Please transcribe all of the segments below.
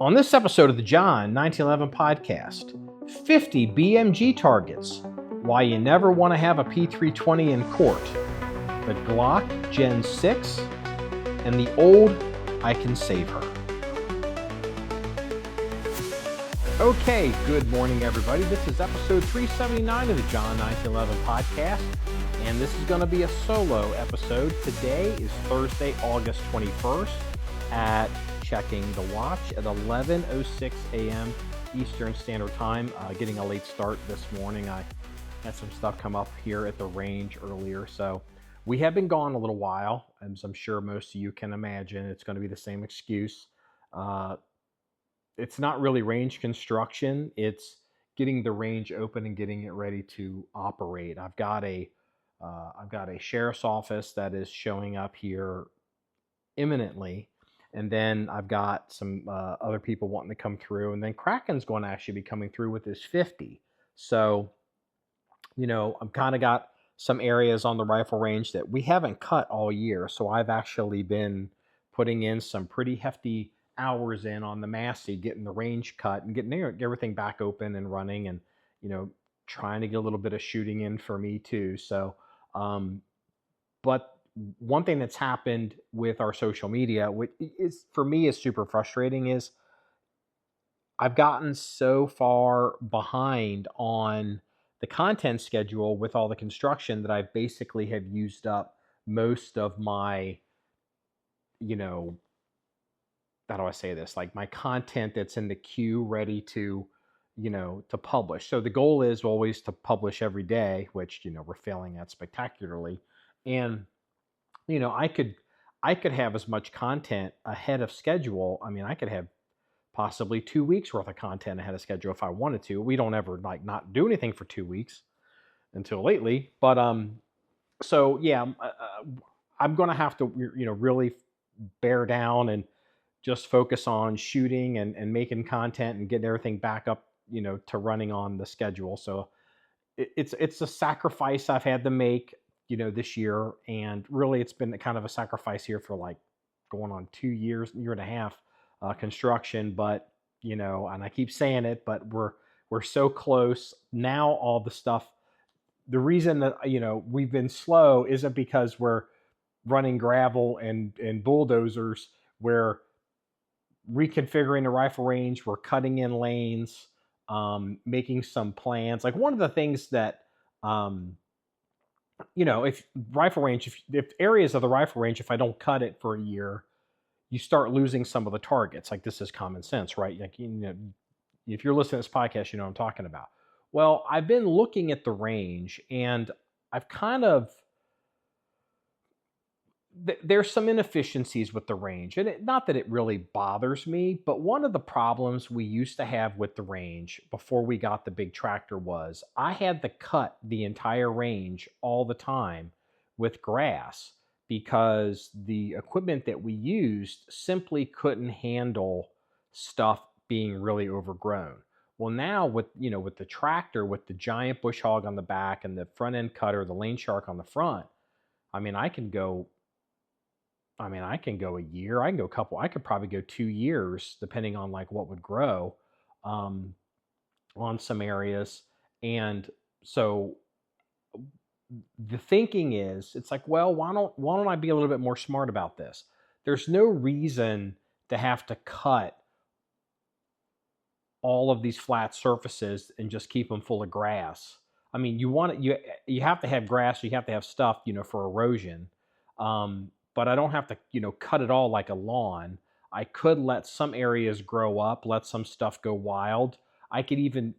On this episode of the John1911 Podcast, 50 BMG targets, why you never want to have a P320 in court, the Glock Gen 6, and the old I Can Save Her. Okay, good morning everybody. This is episode 379 of the John1911 Podcast, and this is going to be a solo episode. Today is Thursday, August 21st at checking the watch at 11:06 a.m. Eastern Standard Time. Getting a late start this morning. I had some stuff come up here at the range earlier, so we have been gone a little while, as I'm sure most of you can imagine. It's going to be the same excuse. It's not really range construction. It's getting the range open and getting it ready to operate. I've got a sheriff's office that is showing up here imminently. And then I've got some other people wanting to come through. And then Kraken's going to actually be coming through with his 50. So, I've kind of got some areas on the rifle range that we haven't cut all year. So I've actually been putting in some pretty hefty hours in on the Massey, getting the range cut and getting everything back open and running and, trying to get a little bit of shooting in for me too. So, but one thing that's happened with our social media, which is for me is super frustrating, is I've gotten so far behind on the content schedule with all the construction that I basically have used up most of my, how do I say this? Like my content that's in the queue ready to, to publish. So the goal is always to publish every day, which, we're failing at spectacularly. And I could have as much content ahead of schedule. I mean, I could have possibly 2 weeks worth of content ahead of schedule if I wanted to. We don't ever not do anything for 2 weeks until lately. But so yeah, I'm gonna have to really bear down and just focus on shooting and making content and getting everything back up to running on the schedule. So it's a sacrifice I've had to make this year. And really it's been kind of a sacrifice here for like going on 2 years, year and a half construction. But, and I keep saying it, but we're so close now. All the stuff, the reason that, we've been slow isn't because we're running gravel and bulldozers. We're reconfiguring the rifle range. We're cutting in lanes, making some plans. Like one of the things that, if rifle range, if areas of the rifle range, if I don't cut it for a year, you start losing some of the targets. Like this is common sense, right? Like, if you're listening to this podcast, you know what I'm talking about. Well, I've been looking at the range and I've kind of, there's some inefficiencies with the range, and not that it really bothers me, but one of the problems we used to have with the range before we got the big tractor was I had to cut the entire range all the time with grass because the equipment that we used simply couldn't handle stuff being really overgrown. Well, now with the tractor, with the giant bush hog on the back and the front end cutter, the lane shark on the front, I can go a year. I could probably go 2 years depending on like what would grow on some areas. And so the thinking is, it's like, well, why don't I be a little bit more smart about this? There's no reason to have to cut all of these flat surfaces and just keep them full of grass. I mean, you have to have grass, you have to have stuff, for erosion. But I don't have to, cut it all like a lawn. I could let some areas grow up, let some stuff go wild. I could even,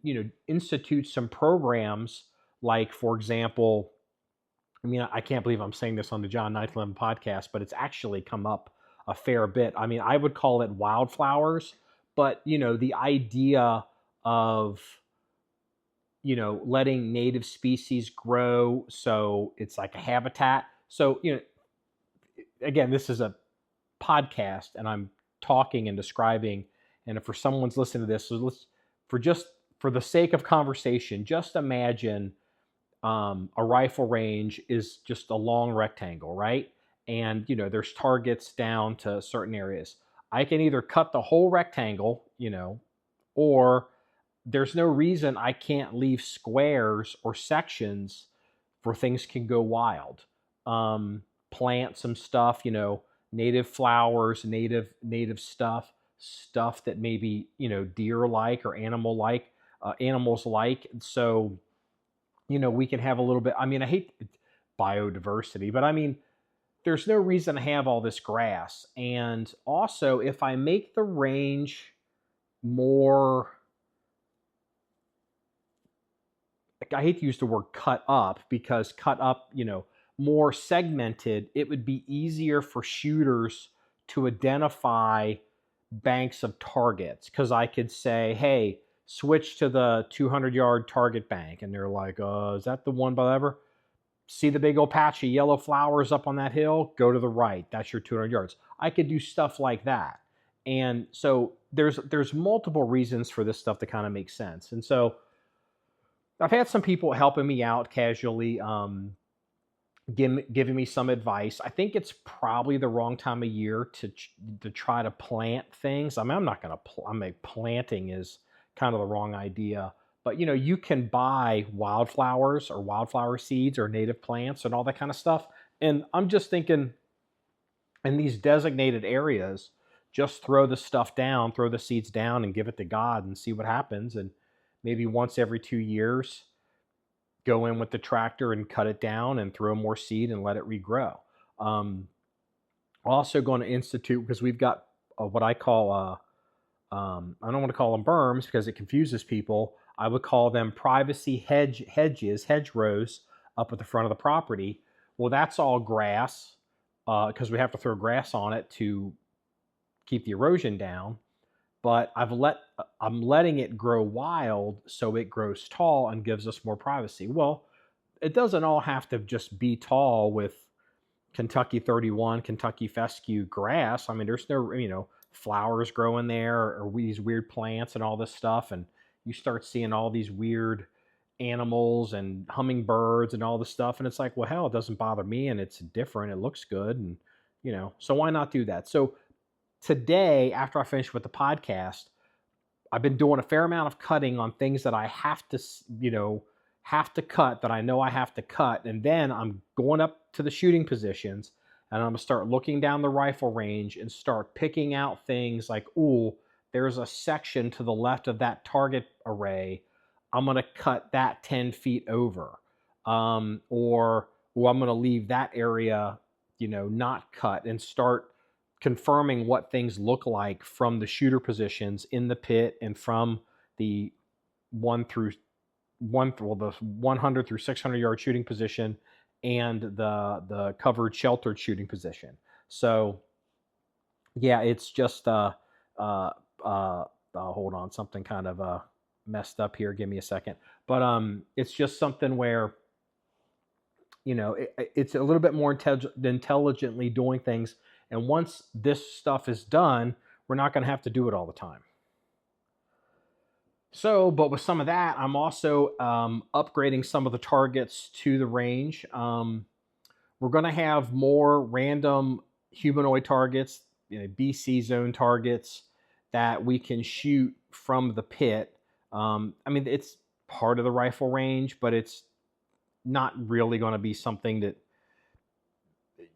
institute some programs like, for example, I can't believe I'm saying this on the John1911 podcast, but it's actually come up a fair bit. I would call it wildflowers, but, the idea of, letting native species grow so it's like a habitat. So, again, this is a podcast and I'm talking and describing. And if for someone's listening to this, so for the sake of conversation, just imagine a rifle range is just a long rectangle, right? And, there's targets down to certain areas. I can either cut the whole rectangle, or there's no reason I can't leave squares or sections where things can go wild. Plant some stuff, native flowers, native stuff that maybe, deer like or animals like. So, we can have a little bit, I mean, I hate biodiversity, but I mean, there's no reason to have all this grass. And also, if I make the range more, I hate to use the word cut up, because cut up, more segmented, it would be easier for shooters to identify banks of targets, because I could say, hey, switch to the 200-yard target bank. And they're like, is that the one, whatever? See the big old patch of yellow flowers up on that hill? Go to the right. That's your 200 yards. I could do stuff like that. And so there's multiple reasons for this stuff to kind of make sense. And so I've had some people helping me out casually, giving me some advice. I think it's probably the wrong time of year to try to plant things. I mean, I'm not going to planting is kind of the wrong idea. But, you can buy wildflowers or wildflower seeds or native plants and all that kind of stuff. And I'm just thinking, in these designated areas, just throw the stuff down, throw the seeds down and give it to God and see what happens. And maybe once every 2 years, go in with the tractor and cut it down and throw more seed and let it regrow. Also going to institute, because we've got what I call, I don't want to call them berms because it confuses people. I would call them privacy hedgerows up at the front of the property. Well, that's all grass, because we have to throw grass on it to keep the erosion down. But I'm letting it grow wild so it grows tall and gives us more privacy. Well, it doesn't all have to just be tall with Kentucky 31, Kentucky fescue grass. I mean, there's no, flowers growing there or these weird plants and all this stuff. And you start seeing all these weird animals and hummingbirds and all this stuff. And it's like, well, hell, it doesn't bother me and it's different. It looks good. And, so why not do that? So today, after I finish with the podcast, I've been doing a fair amount of cutting on things that I have to cut, that I know I have to cut. And then I'm going up to the shooting positions and I'm going to start looking down the rifle range and start picking out things like, ooh, there's a section to the left of that target array. I'm going to cut that 10 feet over. Or I'm going to leave that area, not cut, and start confirming what things look like from the shooter positions in the pit and from the the 100 through 600 yard shooting position and the covered sheltered shooting position. So yeah, it's just hold on, something kind of messed up here. Give me a second. But it's just something where, it's a little bit more intelligently doing things. And once this stuff is done, we're not going to have to do it all the time. So, but with some of that, I'm also upgrading some of the targets to the range. We're going to have more random humanoid targets, BC zone targets that we can shoot from the pit. I mean, it's part of the rifle range, but it's not really going to be something that,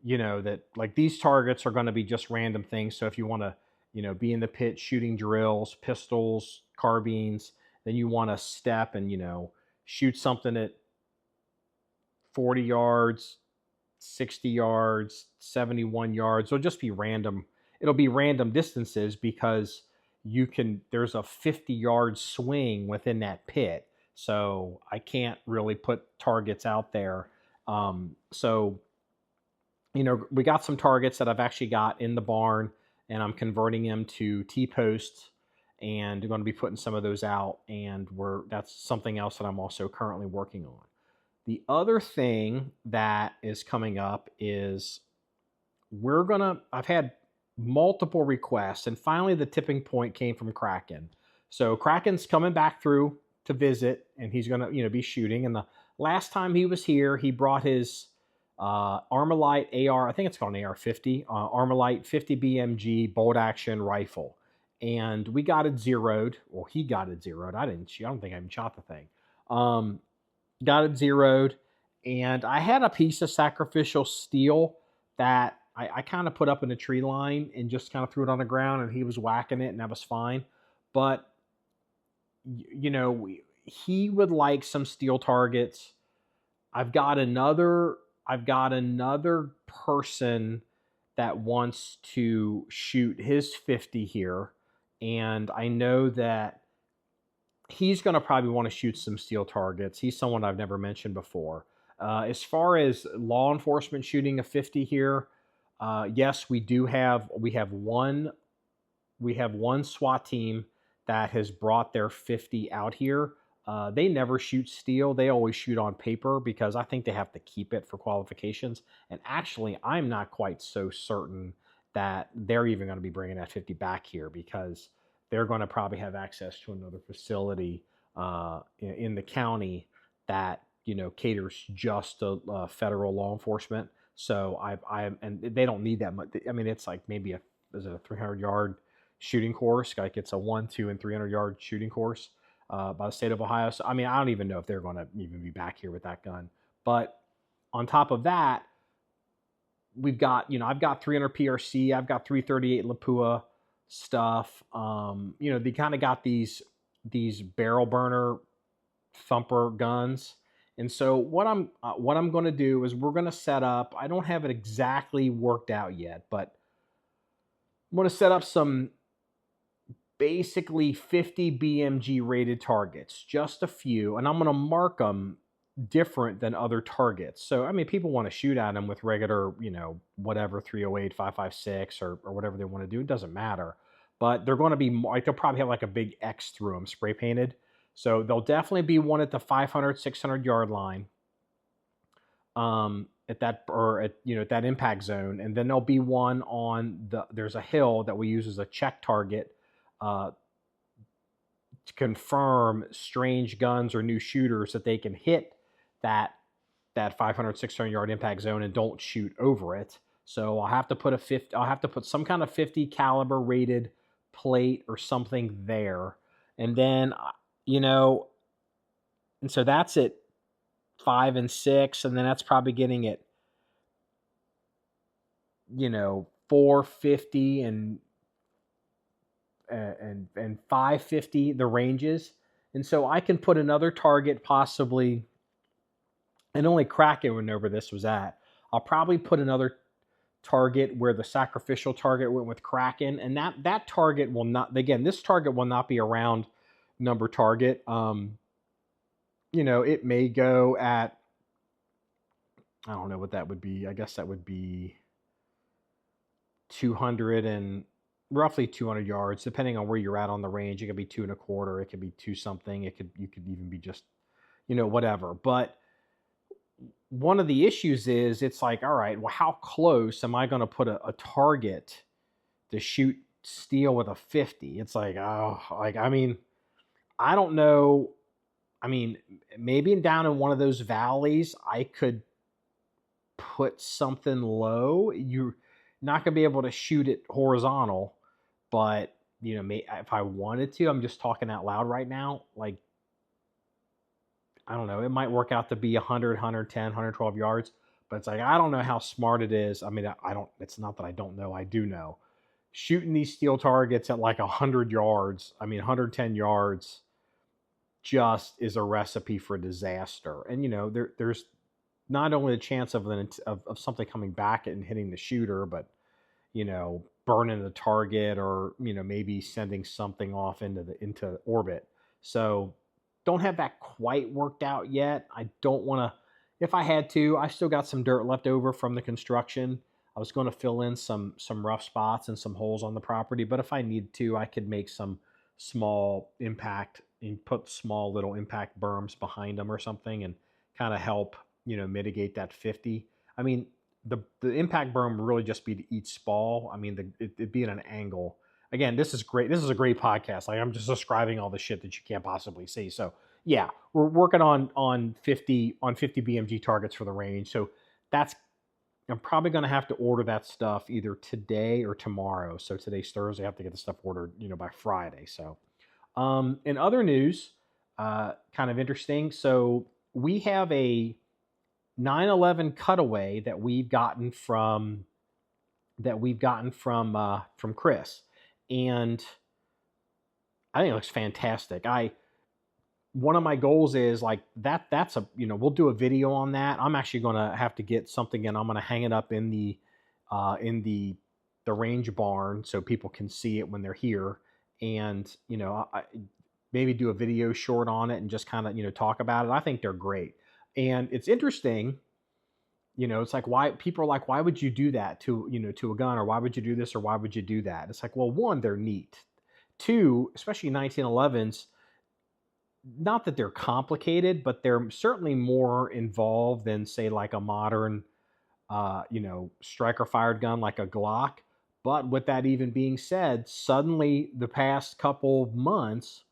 that like these targets are going to be just random things. So if you want to, be in the pit shooting drills, pistols, carbines, then you want to step and, shoot something at 40 yards, 60 yards, 71 yards. It'll just be random. It'll be random distances because there's a 50-yard swing within that pit. So I can't really put targets out there. So, we got some targets that I've actually got in the barn, and I'm converting them to T-posts, and I'm going to be putting some of those out. And that's something else that I'm also currently working on. The other thing that is coming up is I've had multiple requests, and finally the tipping point came from Kraken. So Kraken's coming back through to visit, and he's going to, be shooting. And the last time he was here, he brought his Armalite AR, I think it's called an AR-50, Armalite 50 BMG bolt action rifle. and we got it zeroed. Well, he got it zeroed. I didn't shoot. I don't think I even shot the thing. Got it zeroed, and I had a piece of sacrificial steel that I kind of put up in a tree line and just kind of threw it on the ground, and he was whacking it, and that was fine. But he would like some steel targets. I've got another person that wants to shoot his 50 here, and I know that he's going to probably want to shoot some steel targets. He's someone I've never mentioned before. As far as law enforcement shooting a 50 here, yes, we have one SWAT team that has brought their 50 out here. They never shoot steel. They always shoot on paper because I think they have to keep it for qualifications. And actually, I'm not quite so certain that they're even going to be bringing that 50 back here because they're going to probably have access to another facility in the county that caters just to federal law enforcement. So and they don't need that much. I mean, it's like maybe a 300-yard shooting course. Like it's a 1, 2, and 300-yard shooting course by the state of Ohio. So I mean, I don't even know if they're going to even be back here with that gun. But on top of that, we've got I've got 300 PRC, I've got 338 Lapua stuff. They kind of got these barrel burner thumper guns. And so what I'm going to do is we're going to set up, I don't have it exactly worked out yet, but I'm going to set up some basically 50 BMG rated targets, just a few, and I'm going to mark them different than other targets. So, I mean, people want to shoot at them with regular, whatever, 308, 5.56 or whatever they want to do. It doesn't matter. But they're going to be, like, they'll probably have like a big X through them, spray painted. So there'll definitely be one at the 500, 600 yard line at that impact zone. And then there'll be one on there's a hill that we use as a check target to confirm strange guns or new shooters that they can hit that 500, 600 yard impact zone and don't shoot over it. So I'll have to put some kind of 50 caliber rated plate or something there. And then, and so that's at 5 and 6. And then that's probably getting it, 450 and 550, the ranges. And so I can put another target possibly, and only Kraken would know where this was at. I'll probably put another target where the sacrificial target went with Kraken, and that target will not, again, this target will not be a round number target. It may go at, I don't know what that would be. I guess that would be 200 and roughly 200 yards, depending on where you're at on the range. It could be 2.25. It could be 2 something. You could even be just, whatever. But one of the issues is it's like, all right, well, how close am I going to put a target to shoot steel with a 50? It's like, I don't know. I mean, maybe down in one of those valleys, I could put something low. You're not going to be able to shoot it horizontal, but, if I wanted to, I'm just talking out loud right now. Like, I don't know. It might work out to be 100, 110, 112 yards, but it's like, I don't know how smart it is. I mean, it's not that I don't know. I do know. Shooting these steel targets at like 100 yards, 110 yards just is a recipe for disaster. And, there's not only the chance of something coming back and hitting the shooter, but, burning the target or, maybe sending something off into orbit. So don't have that quite worked out yet. I don't want to, if I had to, I still got some dirt left over from the construction. I was going to fill in some rough spots and some holes on the property, but if I need to, I could make some small impact and put small little impact berms behind them or something and kind of help, mitigate that 50. I mean, the impact berm would really just be to each spall. I mean, it'd be at an angle. Again, this is great. This is a great podcast. Like, I'm just describing all the shit that you can't possibly see. So yeah, we're working on 50 BMG targets for the range. So that's I'm probably going to have to order that stuff either today or tomorrow. So today's Thursday. I have to get the stuff ordered, by Friday. So, in other news, kind of interesting. So we have a 911 cutaway that we've gotten from Chris, and I think it looks fantastic. One of my goals is like that's we'll do a video on that. I'm actually going to have to get something, and I'm going to hang it up in the range barn so people can see it when they're here, and maybe do a video short on it and just kind of talk about it. I think they're great, and it's interesting. It's like, why people are like, why would you do that to a gun, or why would you do this, or why would you do that? It's like, well, one, they're neat. Two, especially 1911s, not that they're complicated, but they're certainly more involved than, say, like a modern, striker fired gun like a Glock. But with that even being said, suddenly the past couple of months,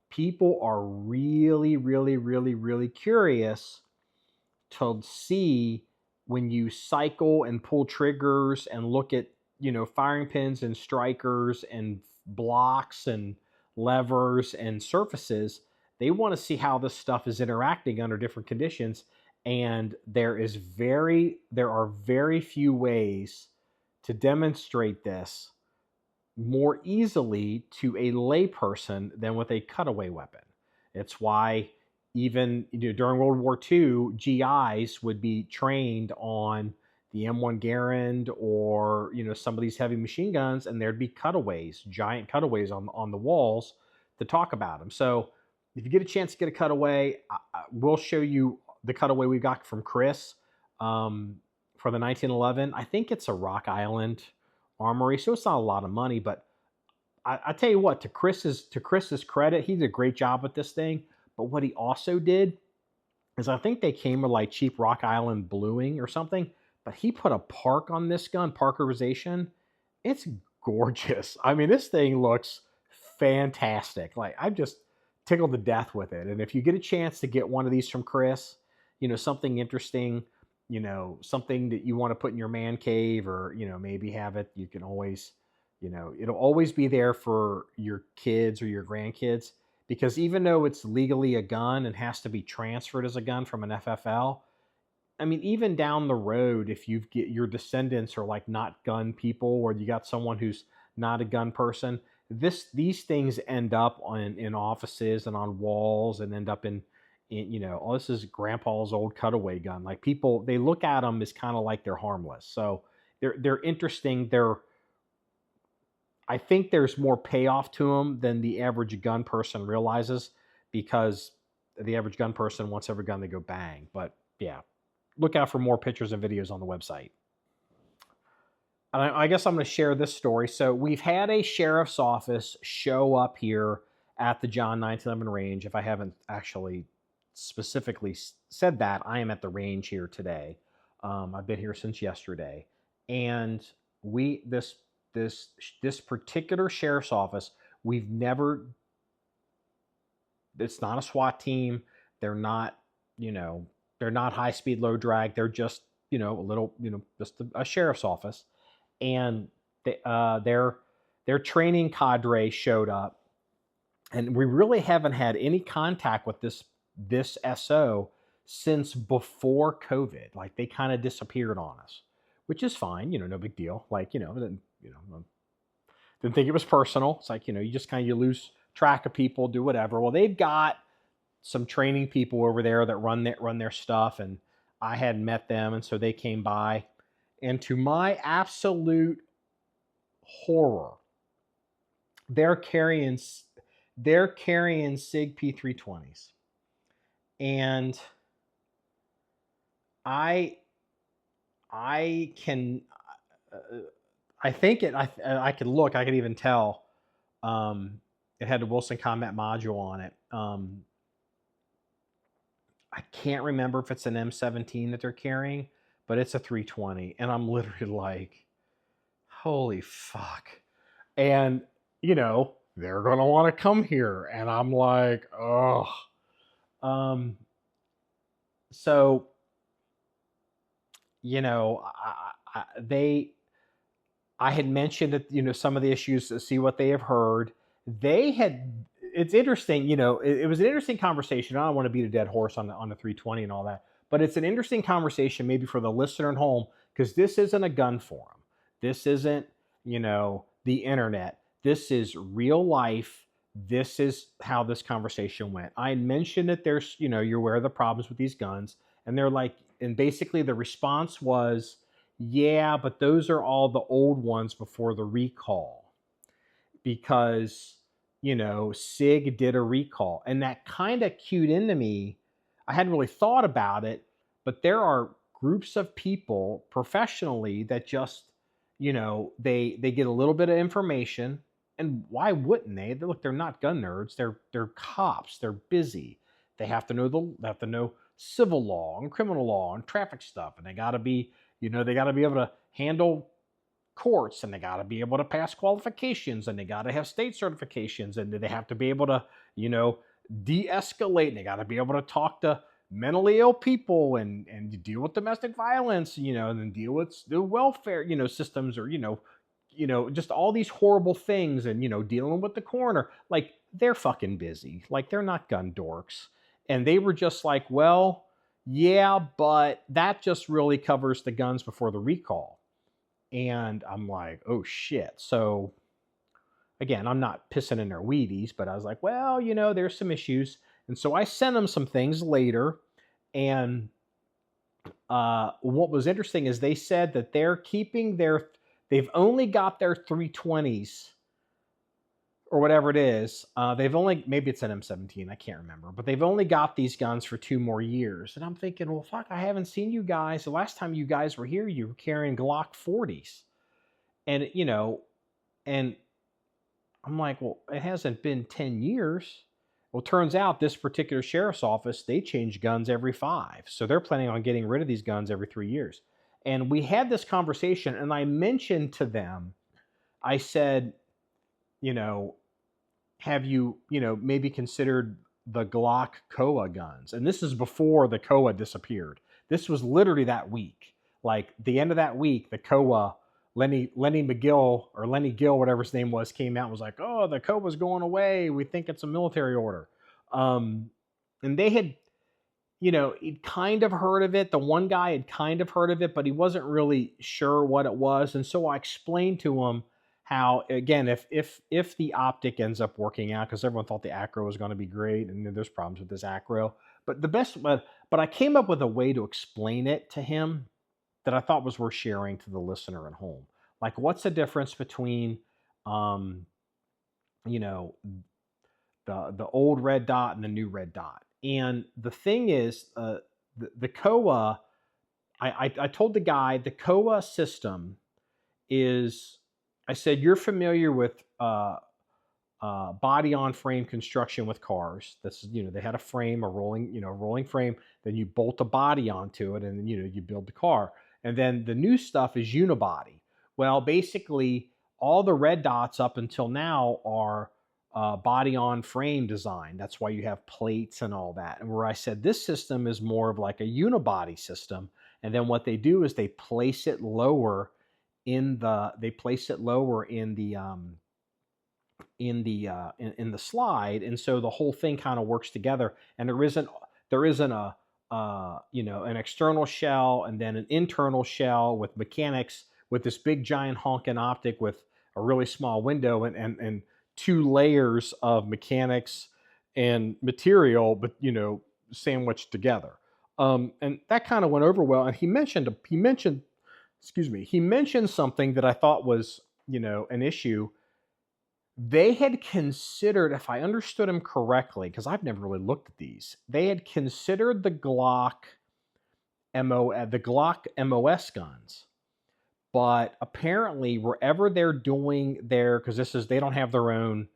people are really, really, really, really curious to see when you cycle and pull triggers and look at, firing pins and strikers and blocks and levers and surfaces. They want to see how this stuff is interacting under different conditions. And there are very few ways to demonstrate this more easily to a layperson than with a cutaway weapon. It's why even during World War II, GIs would be trained on the M1 Garand or some of these heavy machine guns, and there'd be cutaways, giant cutaways on the walls to talk about them. So if you get a chance to get a cutaway, we'll show you the cutaway we got from Chris for the 1911. I think it's a Rock Island armory, so it's not a lot of money, but I tell you what, to Chris's credit, he did a great job with this thing. But what he also did is, I think they came with like cheap Rock Island bluing or something, but he put a park on this gun, parkerization. It's gorgeous. I mean, this thing looks fantastic. Like, I'm just tickled to death with it. And if you get a chance to get one of these from Chris, something interesting, something that you want to put in your man cave, or, maybe have it, you can always, it'll always be there for your kids or your grandkids. Because even though it's legally a gun and has to be transferred as a gun from an FFL, I mean, even down the road, if your descendants are like not gun people, or you got someone who's not a gun person, these things end up in offices and on walls, and end up in oh, this is grandpa's old cutaway gun. Like, people, they look at them as kind of like they're harmless. So they're interesting. I think there's more payoff to them than the average gun person realizes, because the average gun person wants every gun to go bang. But yeah, look out for more pictures and videos on the website. And I guess I'm going to share this story. So we've had a sheriff's office show up here at the John 1911 range. If I haven't actually specifically said that, I am at the range here today. I've been here since yesterday. And this particular sheriff's office, it's not a SWAT team. They're not, they're not high speed, low drag. They're just, just a sheriff's office. And their training cadre showed up, and we really haven't had any contact with this SO since before COVID. Like, they kind of disappeared on us, which is fine, no big deal. Like, didn't think it was personal. It's like, you just you lose track of people, do whatever. Well, they've got some training people over there that run their stuff, and I hadn't met them, and so they came by. And to my absolute horror, they're carrying SIG P320s. And I could even tell it had the Wilson Combat Module on it. I can't remember if it's an M17 that they're carrying, but it's a 320. And I'm literally like, holy fuck. And, they're going to want to come here. And I'm like, oh. So you know, I had mentioned that, some of the issues to see what they have heard. They had, it's interesting, it was an interesting conversation. I don't want to beat a dead horse on the 320 and all that, but it's an interesting conversation maybe for the listener at home, because this isn't a gun forum. This isn't, the internet. This is real life. This is how this conversation went. I mentioned that there's, you're aware of the problems with these guns, and they're like, and basically the response was, yeah, but those are all the old ones before the recall, because, SIG did a recall. And that kind of cued into me. I hadn't really thought about it, but there are groups of people professionally that just, they get a little bit of information. And why wouldn't they? Look, they're not gun nerds. They're cops. They're busy. They have to know civil law and criminal law and traffic stuff, and they got to be, they got to be able to handle courts, and they got to be able to pass qualifications, and they got to have state certifications, and they have to be able to, de-escalate, and they got to be able to talk to mentally ill people and deal with domestic violence, and then deal with the welfare, systems, or, just all these horrible things, and, dealing with the coroner. Like, they're fucking busy. Like, they're not gun dorks. And they were just like, well, yeah, but that just really covers the guns before the recall. And I'm like, oh shit. So again, I'm not pissing in their Wheaties, but I was like, well, there's some issues. And so I sent them some things later. And what was interesting is they said that they're keeping they've only got their 320s or whatever it is. They've only, maybe it's an M17, I can't remember, but they've only got these guns for 2 more years. And I'm thinking, well, fuck, I haven't seen you guys. The last time you guys were here, you were carrying Glock 40s. And, and I'm like, well, it hasn't been 10 years. Well, turns out this particular sheriff's office, they change guns every 5. So they're planning on getting rid of these guns every 3 years. And we had this conversation, and I mentioned to them, I said, have you, maybe considered the Glock KOA guns? And this is before the KOA disappeared. This was literally that week. Like, the end of that week, the KOA, Lenny McGill, or Lenny Gill, whatever his name was, came out and was like, oh, the KOA's going away. We think it's a military order. And they had, he'd kind of heard of it. The one guy had kind of heard of it, but he wasn't really sure what it was. And so I explained to him how, again, if the optic ends up working out, because everyone thought the acro was going to be great, and there's problems with this acro, but I came up with a way to explain it to him that I thought was worth sharing to the listener at home. Like, what's the difference between, the old red dot and the new red dot? And the thing is, the KOA, I told the guy, the KOA system is, I said, you're familiar with body on frame construction with cars. That's, they had a frame, a rolling frame, then you bolt a body onto it, and then, you build the car. And then the new stuff is unibody. Well, basically, all the red dots up until now are body on frame design. That's why you have plates and all that. And where I said this system is more of like a unibody system. And then what they do is they place it lower in the slide, and so the whole thing kind of works together. And there isn't a an external shell and then an internal shell with mechanics with this big giant honking optic with a really small window and 2 layers of mechanics and material, but sandwiched together. And that kind of went over well. And he mentioned something that I thought was, an issue. They had considered, if I understood him correctly, because I've never really looked at these, they had considered the Glock MOS guns. But apparently, wherever they're doing because they don't have their own,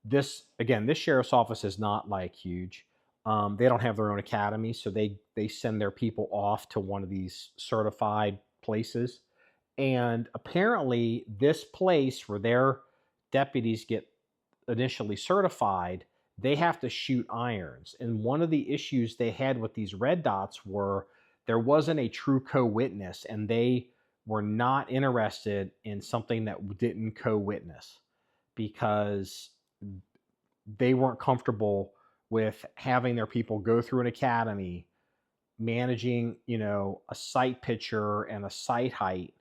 this sheriff's office is not like huge. They don't have their own academy, so they send their people off to one of these certified places. And apparently, this place where their deputies get initially certified, they have to shoot irons. And one of the issues they had with these red dots were there wasn't a true co-witness, and they were not interested in something that didn't co-witness because they weren't comfortable with having their people go through an academy, managing, a sight picture and a sight height,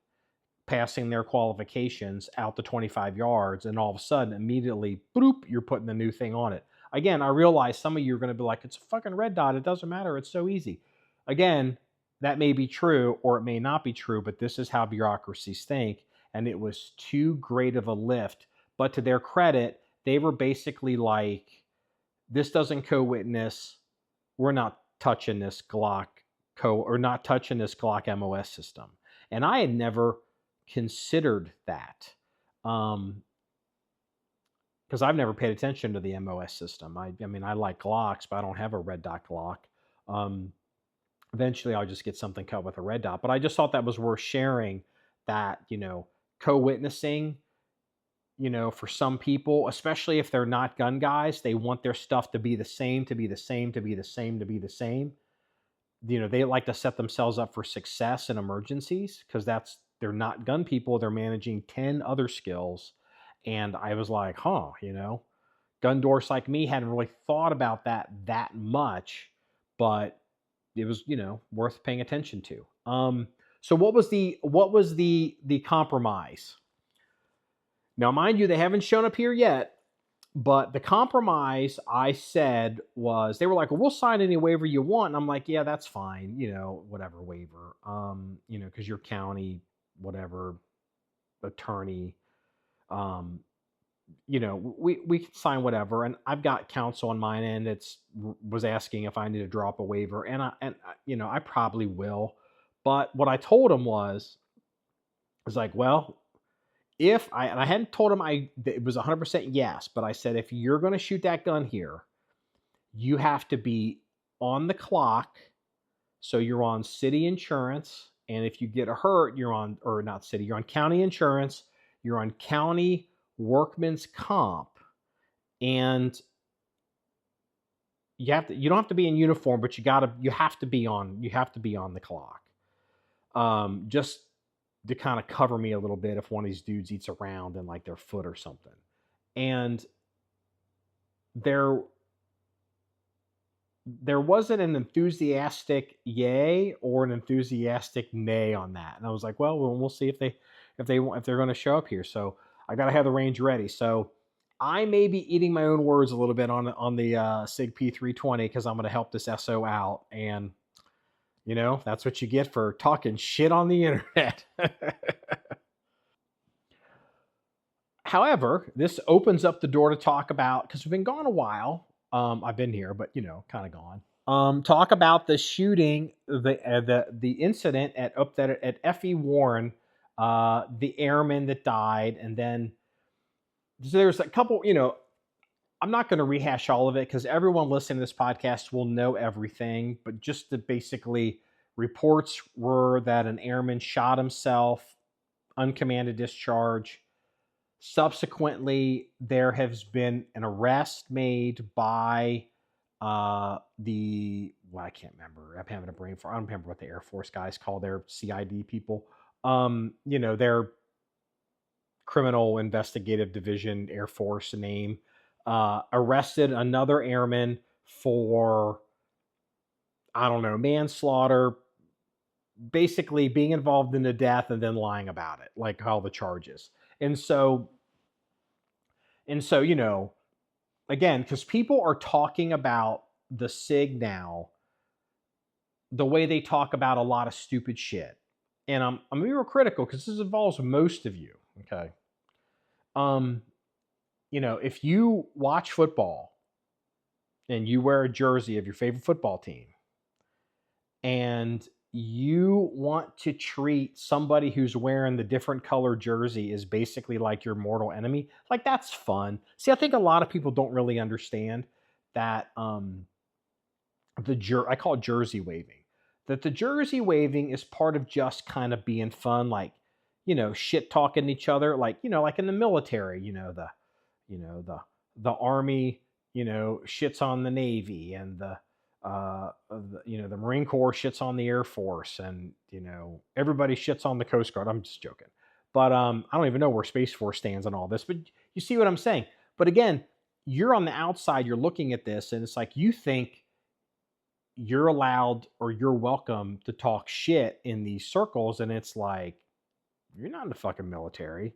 passing their qualifications out to 25 yards, and all of a sudden, immediately, boop, you're putting the new thing on it. Again, I realize some of you are going to be like, it's a fucking red dot. It doesn't matter. It's so easy. Again, that may be true or it may not be true, but this is how bureaucracies think. And it was too great of a lift. But to their credit, they were basically like, this doesn't co-witness. We're not touching this Glock not touching this Glock MOS system. And I had never considered that. Because I've never paid attention to the MOS system. I mean, I like Glocks, but I don't have a red dot Glock. Eventually, I'll just get something cut with a red dot. But I just thought that was worth sharing, that, co-witnessing, for some people, especially if they're not gun guys, they want their stuff to be the same, to be the same, to be the same, to be the same. They like to set themselves up for success in emergencies because they're not gun people. They're managing 10 other skills. And I was like, gun dorks like me hadn't really thought about that much, but it was, worth paying attention to. So what was the compromise? Now, mind you, they haven't shown up here yet, but the compromise I said was, they were like, well, we'll sign any waiver you want. And I'm like, yeah, that's fine. Whatever waiver, cause your county, whatever attorney, we can sign whatever. And I've got counsel on my end was asking if I need to drop a waiver, and I probably will. But what I told him was like, well, and I hadn't told him it was 100% yes, but I said, if you're going to shoot that gun here, you have to be on the clock. So you're on city insurance. And if you get hurt, you're on county insurance, you're on county workman's comp, and you don't have to be in uniform, but you have to be on the clock. Just to kind of cover me a little bit if one of these dudes eats around in like their foot or something. And there wasn't an enthusiastic yay or an enthusiastic nay on that. And I was like, well, we'll see if they're going to show up here. So I got to have the range ready. So I may be eating my own words a little bit on the SIG P320 because I'm going to help this SO out. And that's what you get for talking shit on the internet. However, this opens up the door to talk about, because we've been gone a while. I've been here, but kind of gone. Talk about the shooting, the incident at F.E. Warren, the airman that died, and then there's a couple. I'm not going to rehash all of it because everyone listening to this podcast will know everything. But just to basically, reports were that an airman shot himself, uncommanded discharge. Subsequently, there has been an arrest made by I can't remember. I'm having a brain fart. I don't remember what the Air Force guys call their CID people. Their Criminal Investigative Division, Air Force name. Arrested another airman for, manslaughter, basically being involved in the death and then lying about it, like all the charges. And so, again, because people are talking about the SIG now the way they talk about a lot of stupid shit. And I'm going to be real critical because this involves most of you, okay? If you watch football and you wear a jersey of your favorite football team and you want to treat somebody who's wearing the different color jersey as basically like your mortal enemy, like that's fun. See, I think a lot of people don't really understand that I call it jersey waving. That the jersey waving is part of just kind of being fun, like, shit talking each other, like, like in the military, the Army, shits on the Navy, and the the Marine Corps shits on the Air Force, and everybody shits on the Coast Guard. I'm just joking, but I don't even know where Space Force stands on all this. But you see what I'm saying? But again, you're on the outside. You're looking at this, and it's like you think you're allowed or you're welcome to talk shit in these circles, and it's like you're not in the fucking military.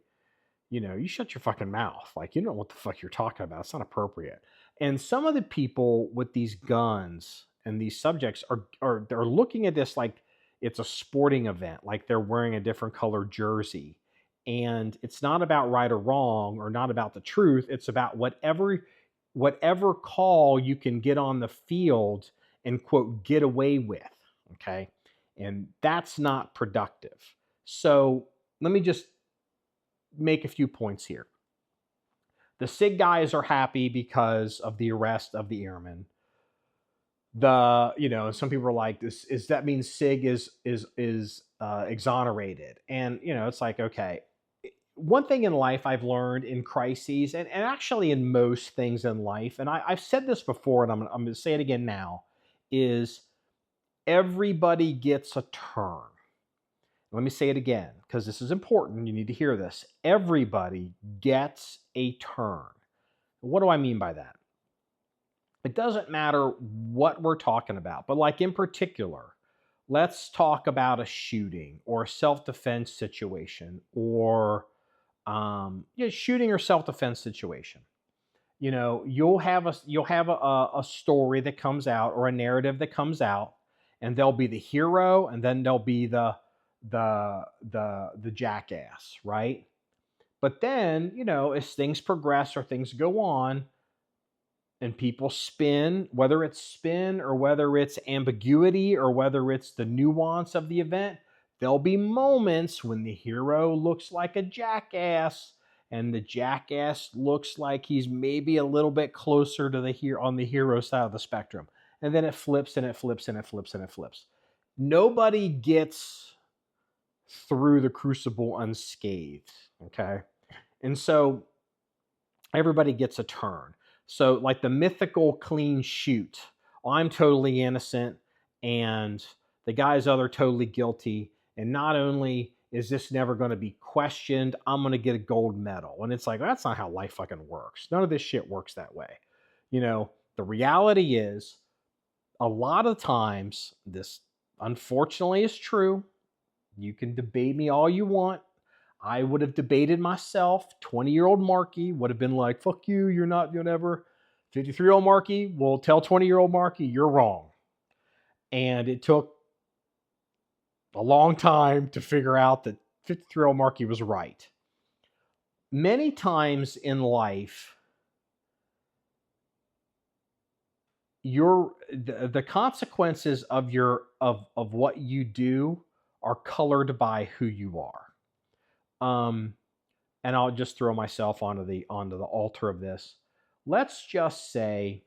You shut your fucking mouth. Like, you know what the fuck you're talking about. It's not appropriate. And some of the people with these guns and these subjects are they're looking at this like it's a sporting event, like they're wearing a different color jersey. And it's not about right or wrong or not about the truth. It's about whatever call you can get on the field and quote get away with. Okay. And that's not productive. So let me just make a few points here. The SIG guys are happy because of the arrest of the airmen. Some people are like, that means SIG is exonerated. And it's like, okay. One thing in life I've learned in crises, and actually in most things in life, and I've said this before, and I'm going to say it again now, is everybody gets a turn. Let me say it again, because this is important. You need to hear this. Everybody gets a turn. What do I mean by that? It doesn't matter what we're talking about, but like in particular, let's talk about a shooting or a self-defense situation or shooting or self-defense situation. You'll have a story that comes out or a narrative that comes out, and there'll be the hero, and then there'll be the jackass, right? But then, as things progress or things go on and people spin, whether it's spin or whether it's ambiguity or whether it's the nuance of the event, there'll be moments when the hero looks like a jackass and the jackass looks like he's maybe a little bit closer to on the hero side of the spectrum. And then it flips and it flips and it flips and it flips. Nobody gets through the crucible unscathed, okay? And so everybody gets a turn. So like the mythical clean shoot, I'm totally innocent and the guy's other totally guilty, and not only is this never going to be questioned, I'm going to get a gold medal. And it's like, that's not how life fucking works. None of this shit works that way. The reality is a lot of times, this unfortunately is true. You can debate me all you want. I would have debated myself. 20-year-old Marky would have been like, fuck you, you're not, whatever. 53-year-old Marky will tell 20-year-old Marky, you're wrong. And it took a long time to figure out that 53-year-old Marky was right. Many times in life, the consequences of what you do are colored by who you are. And I'll just throw myself onto the altar of this. Let's just say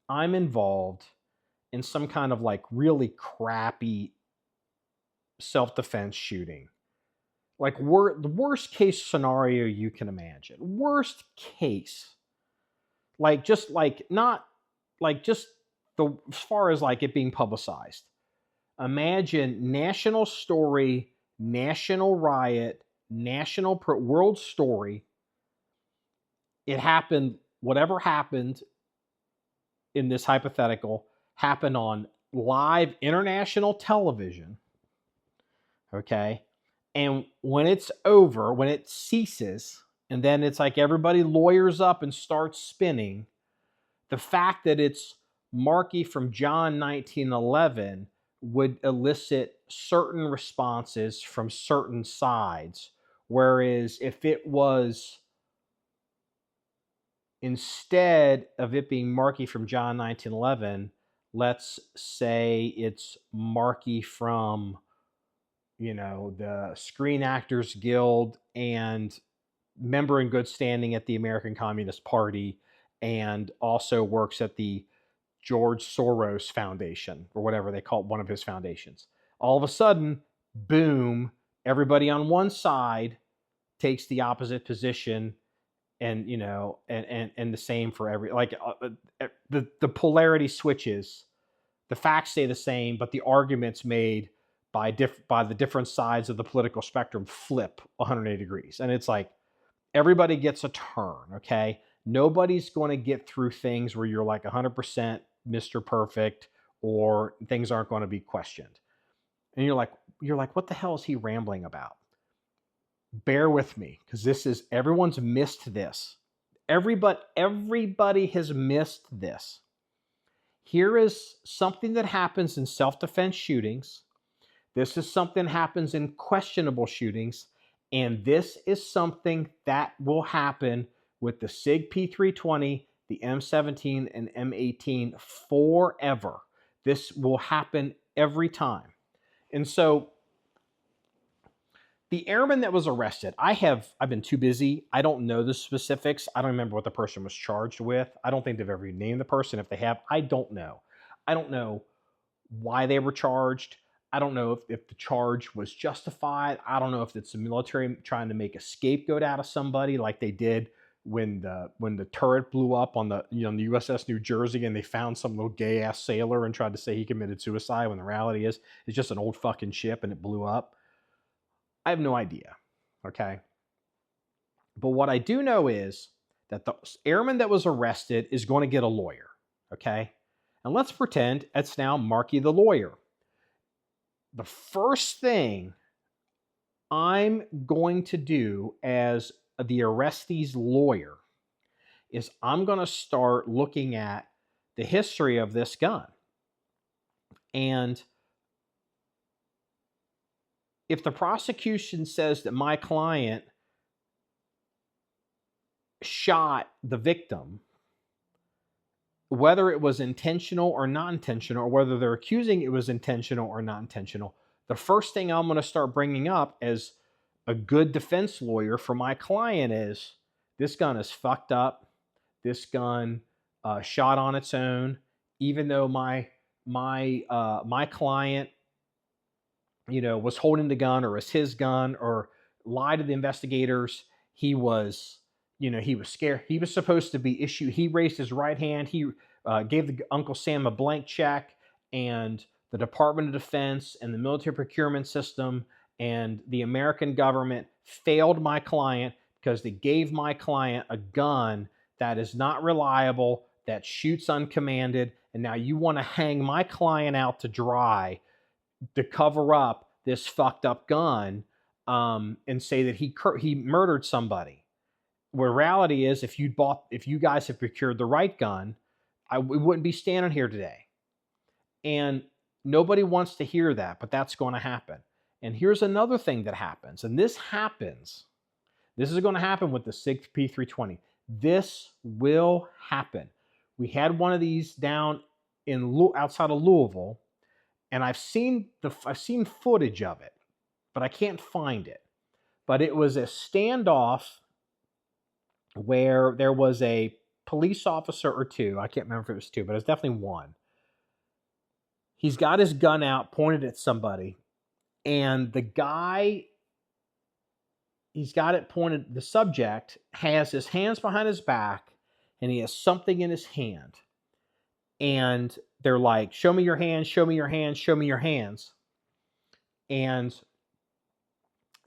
I'm involved in some kind of like really crappy self-defense shooting. Like the worst case scenario you can imagine. Worst case. Like just like not like just the as far as like it being publicized. Imagine national story, national riot, world story. It happened, whatever happened in this hypothetical happened on live international television. Okay. And when it's over, when it ceases, and then it's like everybody lawyers up and starts spinning, the fact that it's Marky from John 1911 would elicit certain responses from certain sides. Whereas if it was, instead of it being Marky from John 1911, let's say it's Marky from, the Screen Actors Guild and member in good standing at the American Communist Party and also works at the George Soros Foundation or whatever they call it, one of his foundations. All of a sudden, boom, everybody on one side takes the opposite position, and and the same for the polarity switches. The facts stay the same, but the arguments made by the different sides of the political spectrum flip 180 degrees. And it's like everybody gets a turn, okay? Nobody's going to get through things where you're like 100% Mr. Perfect or things aren't going to be questioned. And you're like, what the hell is he rambling about? Bear with me, because everyone's missed this. Everybody has missed this. Here is something that happens in self-defense shootings. This is something that happens in questionable shootings. And this is something that will happen with the SIG P320, the M17, and M18 forever. This will happen every time. And so the airman that was arrested, I've been too busy. I don't know the specifics. I don't remember what the person was charged with. I don't think they've ever named the person. If they have, I don't know. I don't know why they were charged. I don't know if the charge was justified. I don't know if it's the military trying to make a scapegoat out of somebody like they did when the turret blew up on the USS New Jersey and they found some little gay ass sailor and tried to say he committed suicide when the reality is it's just an old fucking ship and it blew up. I have no idea, okay? But what I do know is that the airman that was arrested is going to get a lawyer, okay? And let's pretend it's now Marky the lawyer. The first thing I'm going to do as the arrestee's lawyer is I'm going to start looking at the history of this gun. And if the prosecution says that my client shot the victim, whether it was intentional or not intentional, or whether they're accusing it was intentional or not intentional, the first thing I'm going to start bringing up as a good defense lawyer for my client is this gun is fucked up. This gun shot on its own, even though my client was holding the gun or was his gun or lied to the investigators. He was scared. He was supposed to be issued. He raised his right hand. He gave the Uncle Sam a blank check, and the Department of Defense and the military procurement system and the American government failed my client because they gave my client a gun that is not reliable, that shoots uncommanded, and now you want to hang my client out to dry to cover up this fucked up gun and say that he murdered somebody. Where reality is, if you guys had procured the right gun, we wouldn't be standing here today. And nobody wants to hear that, but that's going to happen. And here's another thing that happens, and this is going to happen with the SIG P320. This will happen. We had one of these down outside of Louisville, and I've seen footage of it, but I can't find it. But it was a standoff where there was a police officer or two. I can't remember if it was two, but it was definitely one. He's got his gun out, pointed at somebody, and the guy, he's got it pointed, the subject has his hands behind his back, and he has something in his hand. And they're like, show me your hands, show me your hands, show me your hands. And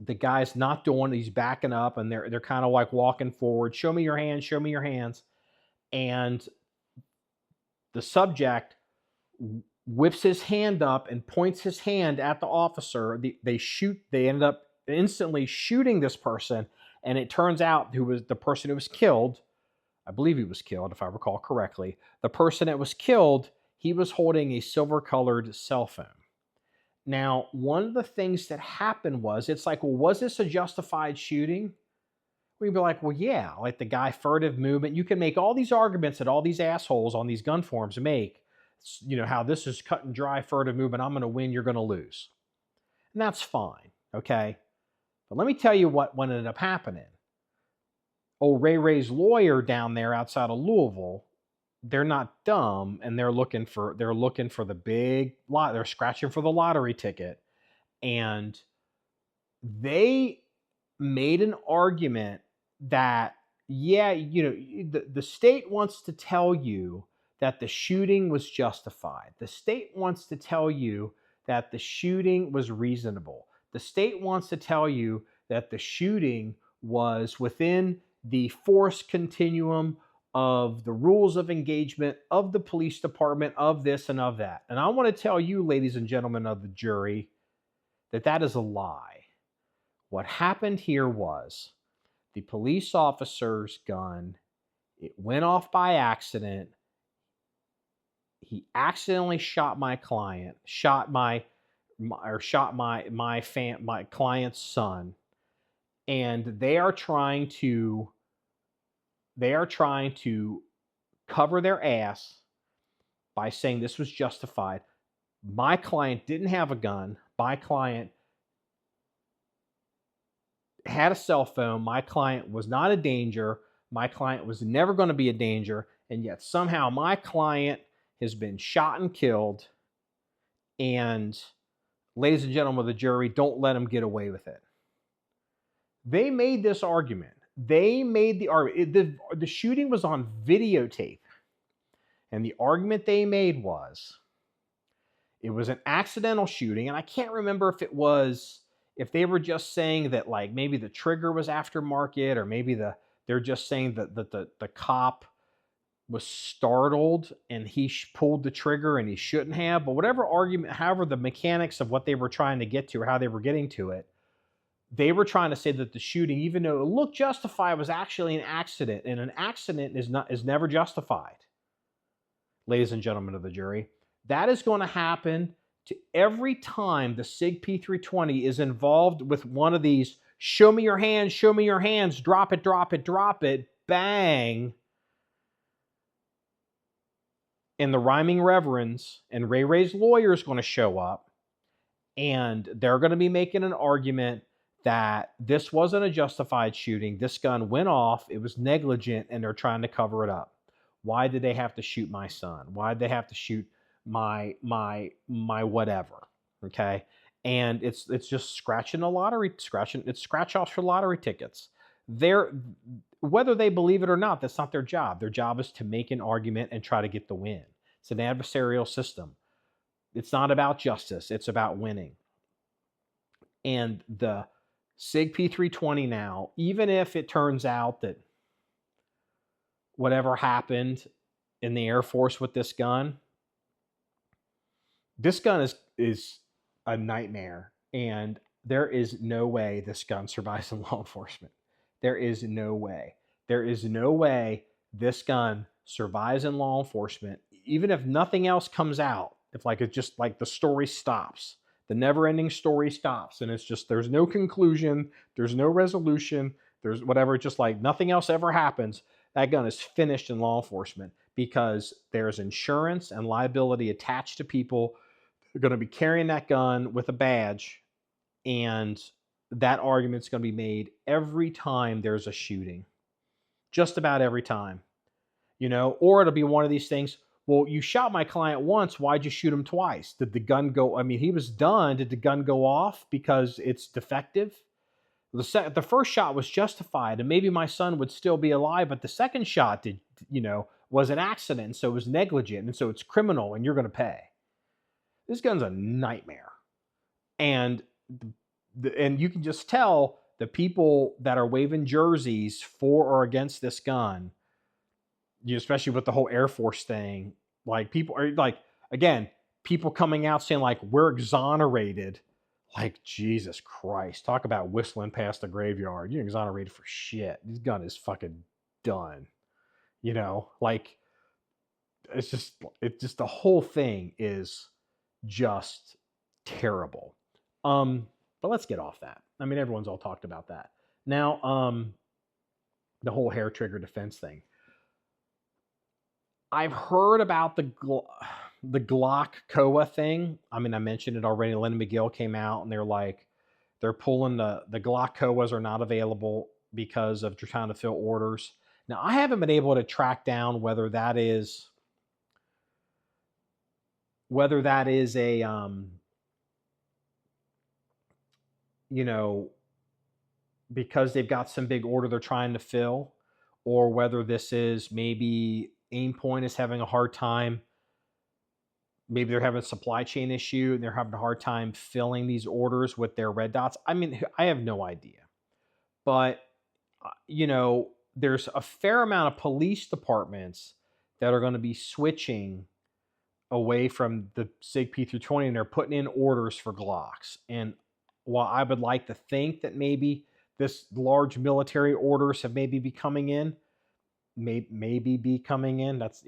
the guy's not doing it. He's backing up, and they're kind of like walking forward. Show me your hands, show me your hands. And the subject whips his hand up and points his hand at the officer. They ended up instantly shooting this person, and it turns out who was the person who was killed. I believe he was killed, if I recall correctly. The person that was killed, he was holding a silver-colored cell phone. Now, one of the things that happened was, it's like, well, was this a justified shooting? We'd be like, well, yeah, like the guy furtive movement. You can make all these arguments that all these assholes on these gun forums make, how this is cut and dry furtive movement. I'm going to win, you're going to lose. And that's fine, okay? But let me tell you what ended up happening. Old Ray's lawyer down there outside of Louisville, they're not dumb, and they're looking for the big lot. They're scratching for the lottery ticket, and they made an argument that, yeah, the state wants to tell you that the shooting was justified. The state wants to tell you that the shooting was reasonable. The state wants to tell you that the shooting was within the force continuum of the rules of engagement of the police department, of this and of that. And I want to tell you, ladies and gentlemen of the jury, that that is a lie. What happened here was the police officer's gun, it went off by accident. He accidentally shot my client, shot my client's son, and they are trying to cover their ass by saying this was justified. My client didn't have a gun. My client had a cell phone. My client was not a danger. My client was never going to be a danger. And yet somehow my client has been shot and killed. And ladies and gentlemen of the jury, don't let him get away with it. They made this argument. They made the argument. The shooting was on videotape. And the argument they made was it was an accidental shooting. And I can't remember if they were just saying that, like, maybe the trigger was aftermarket, or maybe they're just saying that the cop was startled and he pulled the trigger and he shouldn't have. But whatever argument, however, the mechanics of what they were trying to get to or how they were getting to it, they were trying to say that the shooting, even though it looked justified, was actually an accident, and an accident is never justified. Ladies and gentlemen of the jury, that is going to happen to every time the SIG P320 is involved with one of these show me your hands, drop it, bang. And the rhyming reverends and Ray Ray's lawyer is going to show up, and they're going to be making an argument that this wasn't a justified shooting. This gun went off. It was negligent, and they're trying to cover it up. Why did they have to shoot my son? Why did they have to shoot my whatever? Okay. And it's just scratch offs for lottery tickets. Whether they believe it or not, that's not their job. Their job is to make an argument and try to get the win. It's an adversarial system. It's not about justice. It's about winning. And the SIG P320 now, even if it turns out that whatever happened in the Air Force with this gun is a nightmare. And there is no way this gun survives in law enforcement. There is no way. There is no way this gun survives in law enforcement, even if nothing else comes out. If it's just like the story stops, the never-ending story stops, and it's just there's no conclusion, there's no resolution, there's whatever, just like nothing else ever happens. That gun is finished in law enforcement because there's insurance and liability attached to people who are going to be carrying that gun with a badge, and that argument's going to be made every time there's a shooting. Just about every time. Or it'll be one of these things, well, you shot my client once, why'd you shoot him twice? Did the gun go, he was done, did the gun go off because it's defective? The first shot was justified, and maybe my son would still be alive, but the second shot was an accident, so it was negligent, and so it's criminal, and you're going to pay. This gun's a nightmare. And you can just tell the people that are waving jerseys for or against this gun, especially with the whole Air Force thing, like people are like, again, people coming out saying like, we're exonerated. Like, Jesus Christ, talk about whistling past the graveyard. You're exonerated for shit. This gun is fucking done. Like, it's just the whole thing is just terrible. But let's get off that. Everyone's all talked about that. Now, the whole hair trigger defense thing. I've heard about the Glock COA thing. I mentioned it already. Lynn McGill came out and they're pulling the Glock COAs are not available because of trying to fill orders. Now, I haven't been able to track down whether that is a, because they've got some big order they're trying to fill, or whether this is maybe Aimpoint is having a hard time. Maybe they're having a supply chain issue and they're having a hard time filling these orders with their red dots. I mean, I have no idea. But, there's a fair amount of police departments that are going to be switching away from the SIG P320 and they're putting in orders for Glocks. And while I would like to think that maybe this large military orders have maybe be coming in, maybe be coming in. That's,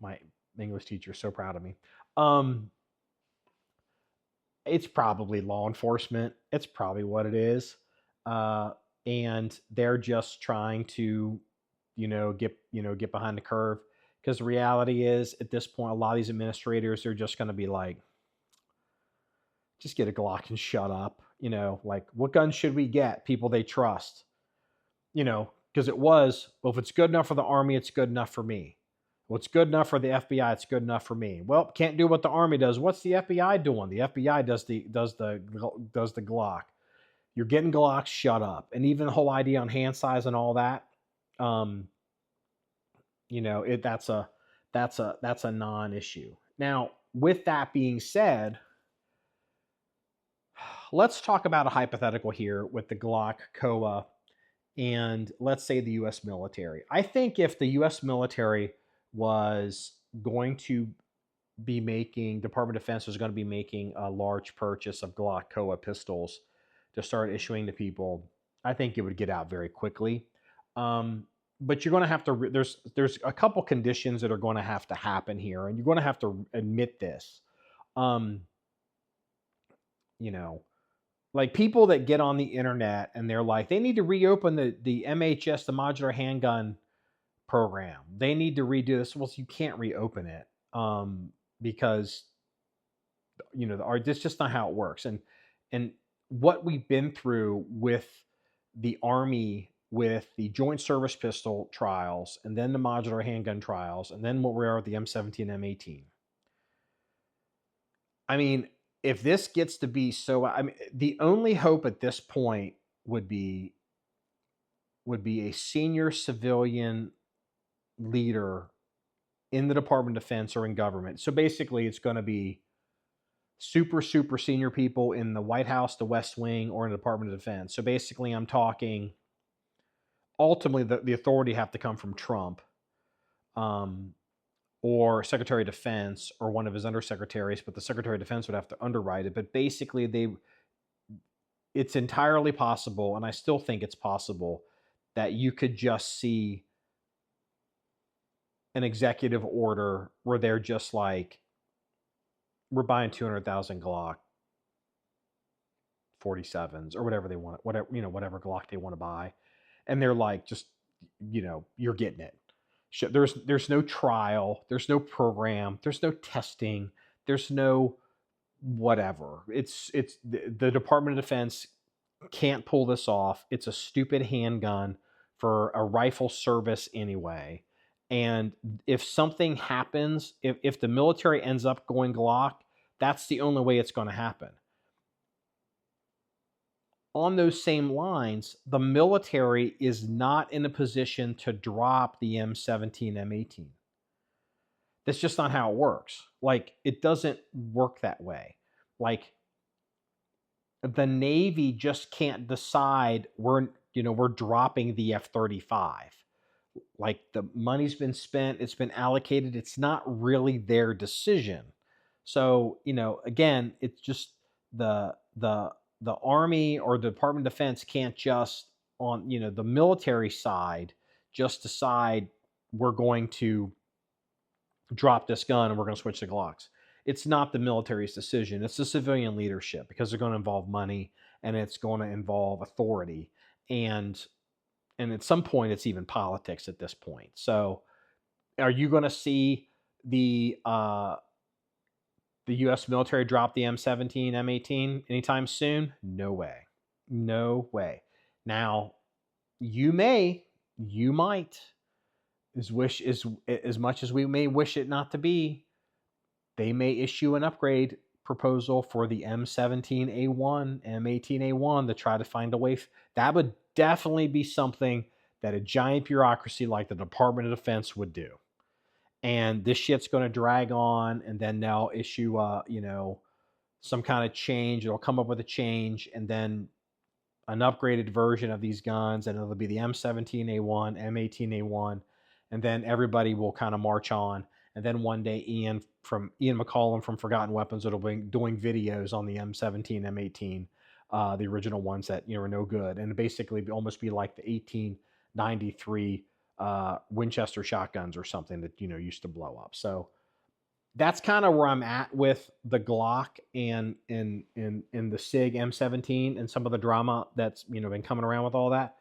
my English teacher is so proud of me. It's probably law enforcement. It's probably what it is. And they're just trying to, get behind the curve. Because the reality is, at this point, a lot of these administrators are just going to be like, just get a Glock and shut up. Like, what guns should we get? People they trust. Because if it's good enough for the Army, it's good enough for me. What's good enough for the FBI, it's good enough for me. Well, can't do what the Army does. What's the FBI doing? The FBI does the Glock. You're getting Glocks, shut up. And even the whole idea on hand size and all that, that's a non-issue. Now, with that being said, let's talk about a hypothetical here with the Glock COA and let's say the U.S. military. I think if the U.S. military was going to be Department of Defense was going to be making a large purchase of Glock COA pistols to start issuing to people, I think it would get out very quickly. But you're going to have to, there's a couple conditions that are going to have to happen here, and you're going to have to admit this. Like people that get on the internet and they're like, they need to reopen the MHS, the modular handgun program. They need to redo this. Well, you can't reopen it because, that's just not how it works. And what we've been through with the Army, with the joint service pistol trials, and then the modular handgun trials, and then what we are with the M17, M18. I mean, if this gets to be the only hope at this point would be a senior civilian leader in the Department of Defense or in government. So basically, it's going to be super, super senior people in the White House, the West Wing, or in the Department of Defense. So basically, I'm talking, ultimately, the authority have to come from Trump, or Secretary of Defense, or one of his undersecretaries, but the Secretary of Defense would have to underwrite it. But basically, it's entirely possible, and I still think it's possible, that you could just see an executive order where they're just like, we're buying 200,000 Glock 47s or whatever they want, whatever Glock they want to buy. And they're like, just, you're getting it. There's no trial. There's no program. There's no testing. There's no whatever. It's the Department of Defense can't pull this off. It's a stupid handgun for a rifle service anyway. And if something happens, if the military ends up going Glock, that's the only way it's going to happen. On those same lines, the military is not in a position to drop the M17, M18. That's just not how it works. Like, it doesn't work that way. Like, the Navy just can't decide we're dropping the F-35. Like, the money's been spent, it's been allocated, it's not really their decision. So, again, it's just the Army or the Department of Defense can't just, on the military side, just decide we're going to drop this gun and we're going to switch to Glocks. It's not the military's decision. It's the civilian leadership, because they're going to involve money and it's going to involve authority. And at some point, it's even politics at this point. So are you going to see the U.S. military drop the M17, M18 anytime soon? No way. No way. Now, you might, as much as we may wish it not to be, they may issue an upgrade proposal for the M17A1, M18A1 to try to find a way. That would definitely be something that a giant bureaucracy like the Department of Defense would do. and this shit's going to drag on, and then they'll issue some kind of change. It'll come up with a change, and then an upgraded version of these guns, and it'll be the M17A1, M18A1, and then everybody will kind of march on. And then one day, Ian McCollum from Forgotten Weapons will be doing videos on the M17, M18, the original ones that are no good, and basically almost be like the 1893 Winchester shotguns or something that used to blow up. So that's kind of where I'm at with the Glock and in the SIG M17 and some of the drama that's been coming around with all that.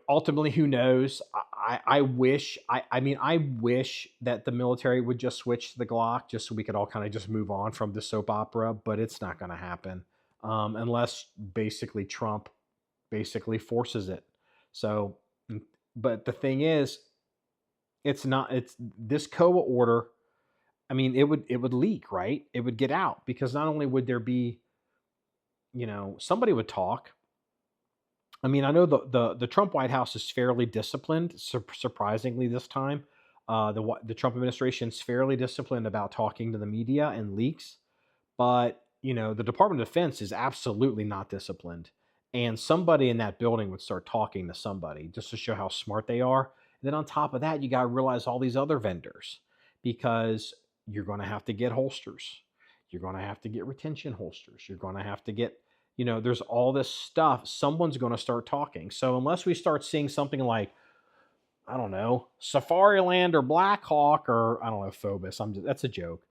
Ultimately, who knows? I wish that the military would just switch to the Glock just so we could all kind of just move on from the soap opera, but it's not going to happen unless basically Trump basically forces it. So, but the thing is, it's this COA order. I mean, it would leak, right? It would get out because not only would there be, somebody would talk. I mean, I know the Trump White House is fairly disciplined, surprisingly this time. The Trump administration is fairly disciplined about talking to the media and leaks, but the Department of Defense is absolutely not disciplined. And somebody in that building would start talking to somebody just to show how smart they are. And then on top of that, you got to realize all these other vendors, because you're going to have to get holsters. You're going to have to get retention holsters. You're going to have to get, there's all this stuff. Someone's going to start talking. So unless we start seeing something like, I don't know, Safariland or Black Hawk or I don't know, Phobos. That's a joke.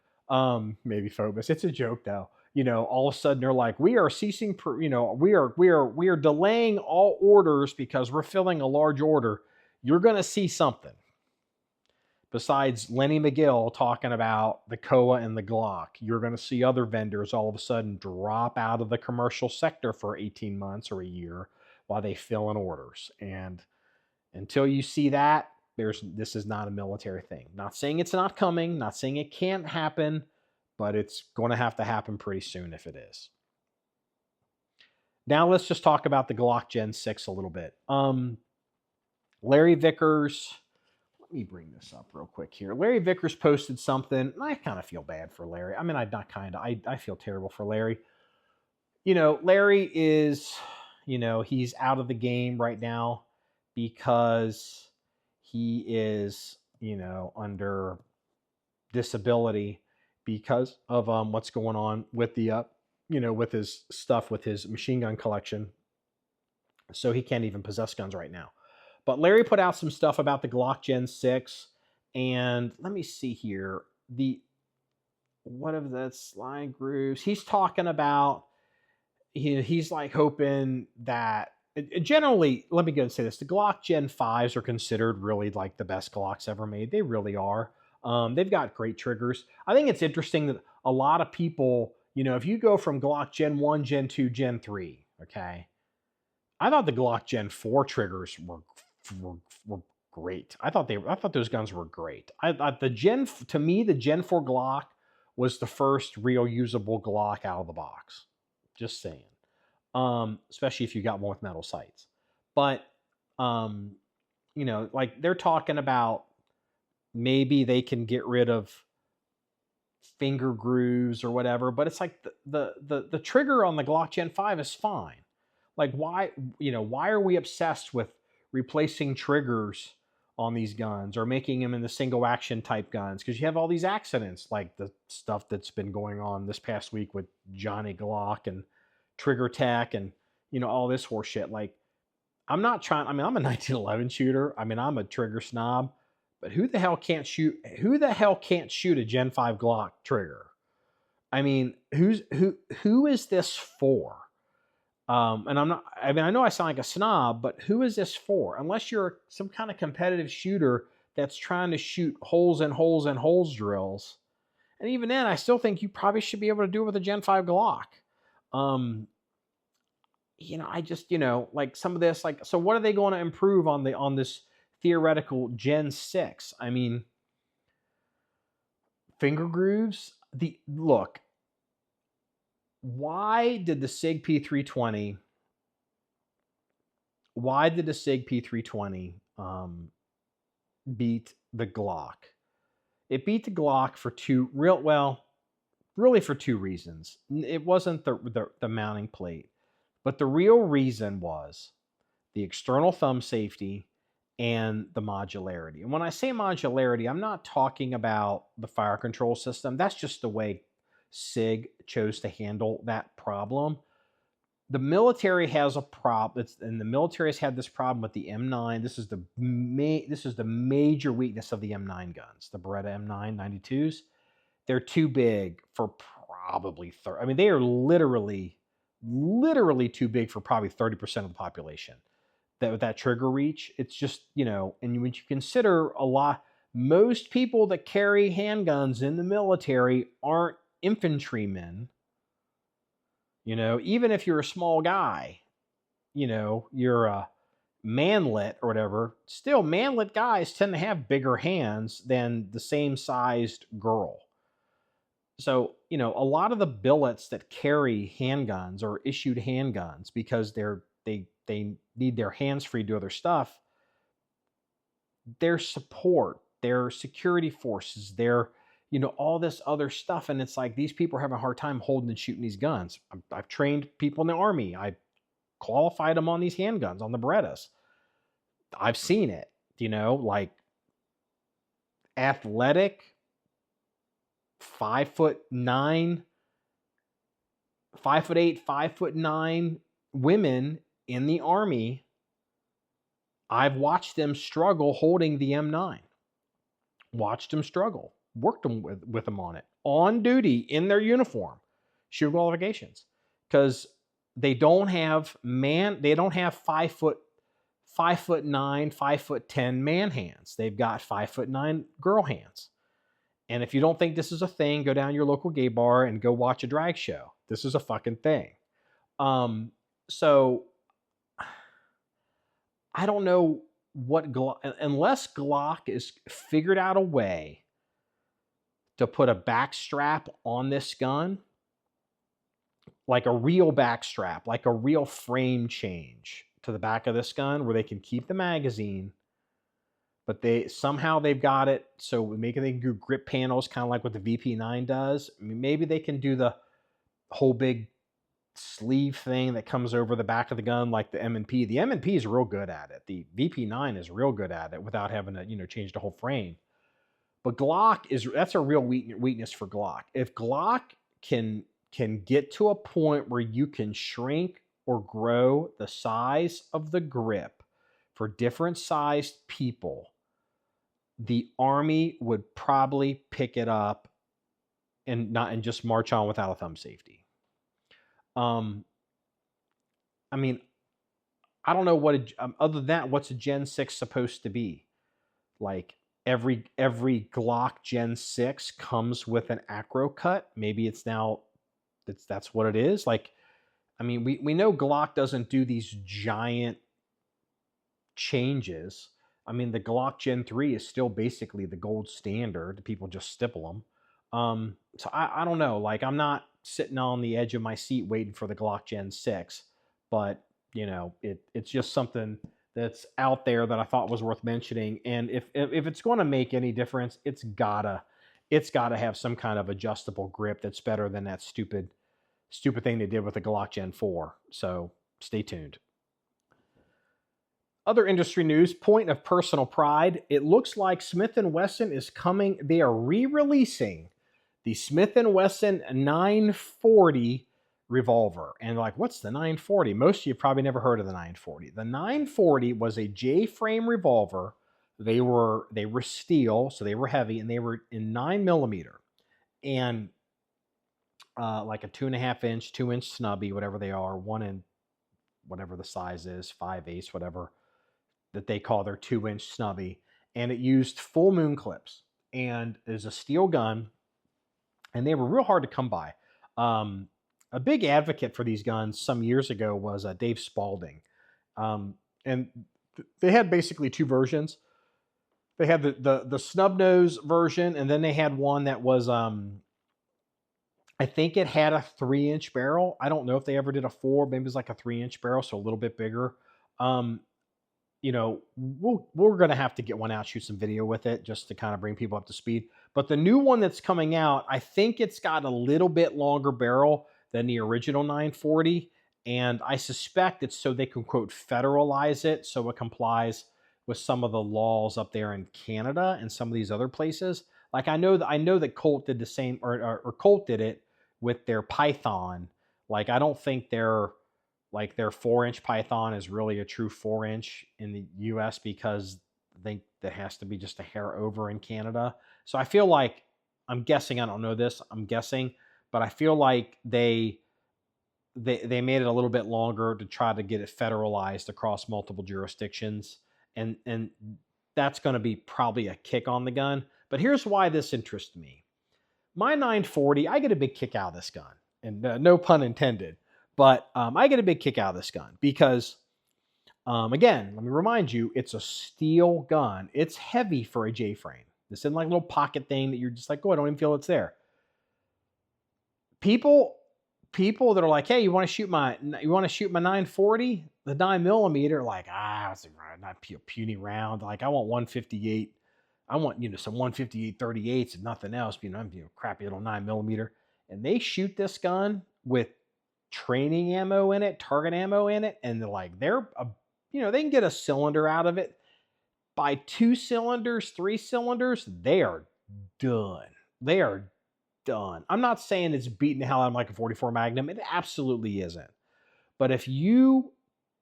Maybe Phobos. It's a joke though. All of a sudden they're like, we are ceasing, we are delaying all orders because we're filling a large order. You're going to see something besides Lenny McGill talking about the COA and the Glock. You're going to see other vendors all of a sudden drop out of the commercial sector for 18 months or a year while they fill in orders. And until you see that, this is not a military thing. Not saying it's not coming, not saying it can't happen, but it's going to happen pretty soon if it is. Now let's just talk about the Glock Gen 6 a little bit. Larry Vickers, let me bring this up real quick here. Larry Vickers posted something, and I kind of feel bad for Larry. I mean, I feel terrible for Larry. Larry is, he's out of the game right now because he is, under disability because of what's going on with the, with his stuff, with his machine gun collection. So he can't even possess guns right now. But Larry put out some stuff about the Glock Gen 6. And let me see here. What of the slide grooves? He's talking about, he's like hoping that, generally, let me go and say this. The Glock Gen 5s are considered really like the best Glocks ever made. They really are. They've got great triggers. I think it's interesting that a lot of people, if you go from Glock Gen 1, Gen 2, Gen 3, okay, I thought the Glock Gen 4 triggers were great. I thought those guns were great. The Gen 4 Glock was the first real usable Glock out of the box. Just saying. Especially if you got one with metal sights. But like they're talking about maybe they can get rid of finger grooves or whatever, but it's like the trigger on the Glock Gen 5 is fine. Like why are we obsessed with replacing triggers on these guns or making them in the single action type guns? Because you have all these accidents like the stuff that's been going on this past week with Johnny Glock and Trigger Tech and all this horse shit. Like I'm a 1911 shooter. I mean, I'm a trigger snob, but who the hell can't shoot a Gen 5 Glock trigger? I mean, who is this for? And I know I sound like a snob, but who is this for? Unless you're some kind of competitive shooter that's trying to shoot holes and holes and holes drills. And even then, I still think you probably should be able to do it with a Gen 5 Glock. I just, like some of this, like, so what are they going to improve on this theoretical Gen 6? I mean, finger grooves. Look, why did the SIG P320 beat the Glock. It beat the Glock for really for two reasons. It wasn't the mounting plate, but the real reason was the external thumb safety and the modularity. And when I say modularity, I'm not talking about the fire control system. That's just the way SIG chose to handle that problem. The military has a problem, and the military has had this problem with the M9. This is the major weakness of the M9 guns, the Beretta M9 92s. They're too big for probably 30. I mean, they are literally too big for probably 30% of the population. That with that trigger reach, it's just, and when you consider most people that carry handguns in the military aren't infantrymen. Even if you're a small guy, you're a manlet or whatever, still manlet guys tend to have bigger hands than the same sized girl. So, a lot of the billets that carry handguns or issued handguns because they need their hands free to do other stuff, their support, their security forces, their all this other stuff. And it's like these people are having a hard time holding and shooting these guns. I've trained people in the Army. I qualified them on these handguns, on the Berettas. I've seen it, like athletic, 5'9", 5'8", 5'9" women in the Army. I've watched them struggle holding the M9. Watched them struggle. Worked them with them on it. On duty in their uniform. Shoot qualifications. Because they don't have 5'9", 5'10" man hands. They've got 5'9" girl hands. And if you don't think this is a thing, go down to your local gay bar and go watch a drag show. This is a fucking thing. So I don't know what unless Glock is figured out a way to put a back strap on this gun, like a real back strap, like a real frame change to the back of this gun where they can keep the magazine, but they've got it so they can do grip panels, kind of like what the VP9 does. I mean, maybe they can do the whole big sleeve thing that comes over the back of the gun like the M&P. The M&P is real good at it. The VP9 is real good at it without having to, change the whole frame. But that's a real weakness for Glock. If Glock can get to a point where you can shrink or grow the size of the grip for different sized people, the Army would probably pick it up and just march on without a thumb safety. I mean, I don't know what other than that, what's a Gen 6 supposed to be? Like every Glock Gen 6 comes with an acro cut. Maybe it's now that's what it is. Like, I mean, we know Glock doesn't do these giant changes. I mean, the Glock Gen 3 is still basically the gold standard. People just stipple them. So I don't know. Like, I'm not sitting on the edge of my seat waiting for the Glock Gen 6, but it's just something that's out there that I thought was worth mentioning. And if it's going to make any difference, it's gotta have some kind of adjustable grip that's better than that stupid thing they did with the Glock Gen 4. So stay tuned. Other industry news, point of personal pride. It looks like Smith & Wesson is coming. They are re-releasing the Smith & Wesson 940 revolver. And like, what's the 940? Most of you probably never heard of the 940. The 940 was a J-frame revolver. They were steel, so they were heavy, and they were in 9mm. And like a 2.5 inch, 2 inch snubby, whatever they are, 1 in whatever the size is, 5/8, whatever that they call their 2 inch snubby. And it used full moon clips and is a steel gun. And they were real hard to come by. A big advocate for these guns some years ago was Dave Spalding. And they had basically two versions. They had the snub nose version, and then they had one that was, I think it had a 3-inch barrel. I don't know if they ever did a 4, maybe it was like a 3-inch barrel, so a little bit bigger. we're going to have to get one out, shoot some video with it just to kind of bring people up to speed. But the new one that's coming out, I think it's got a little bit longer barrel than the original 940. And I suspect it's so they can, quote, federalize it so it complies with some of the laws up there in Canada and some of these other places. Like I know that Colt did the same, or Colt did it with their Python. Like I don't think their 4-inch Python is really a true 4-inch in the US because I think that has to be just a hair over in Canada. So I feel like, I'm guessing, I don't know this, I'm guessing, but I feel like they made it a little bit longer to try to get it federalized across multiple jurisdictions. And that's going to be probably a kick on the gun. But here's why this interests me. My 940, I get a big kick out of this gun. And no pun intended. But I get a big kick out of this gun because, again, let me remind you, it's a steel gun. It's heavy for a J-frame. This isn't like a little pocket thing that you're just like, oh, I don't even feel it's there. People that are like, hey, you want to shoot my 940, the 9mm, like, it's not a puny round. Like I want 158. I want, some 158 38s and nothing else. I'm crappy little 9mm. And they shoot this gun with training ammo in it, target ammo in it, and they can get a cylinder out of it. By 2 cylinders, 3 cylinders, they are done. They are done. I'm not saying it's beating the hell out of like a 44 Magnum. It absolutely isn't. But if you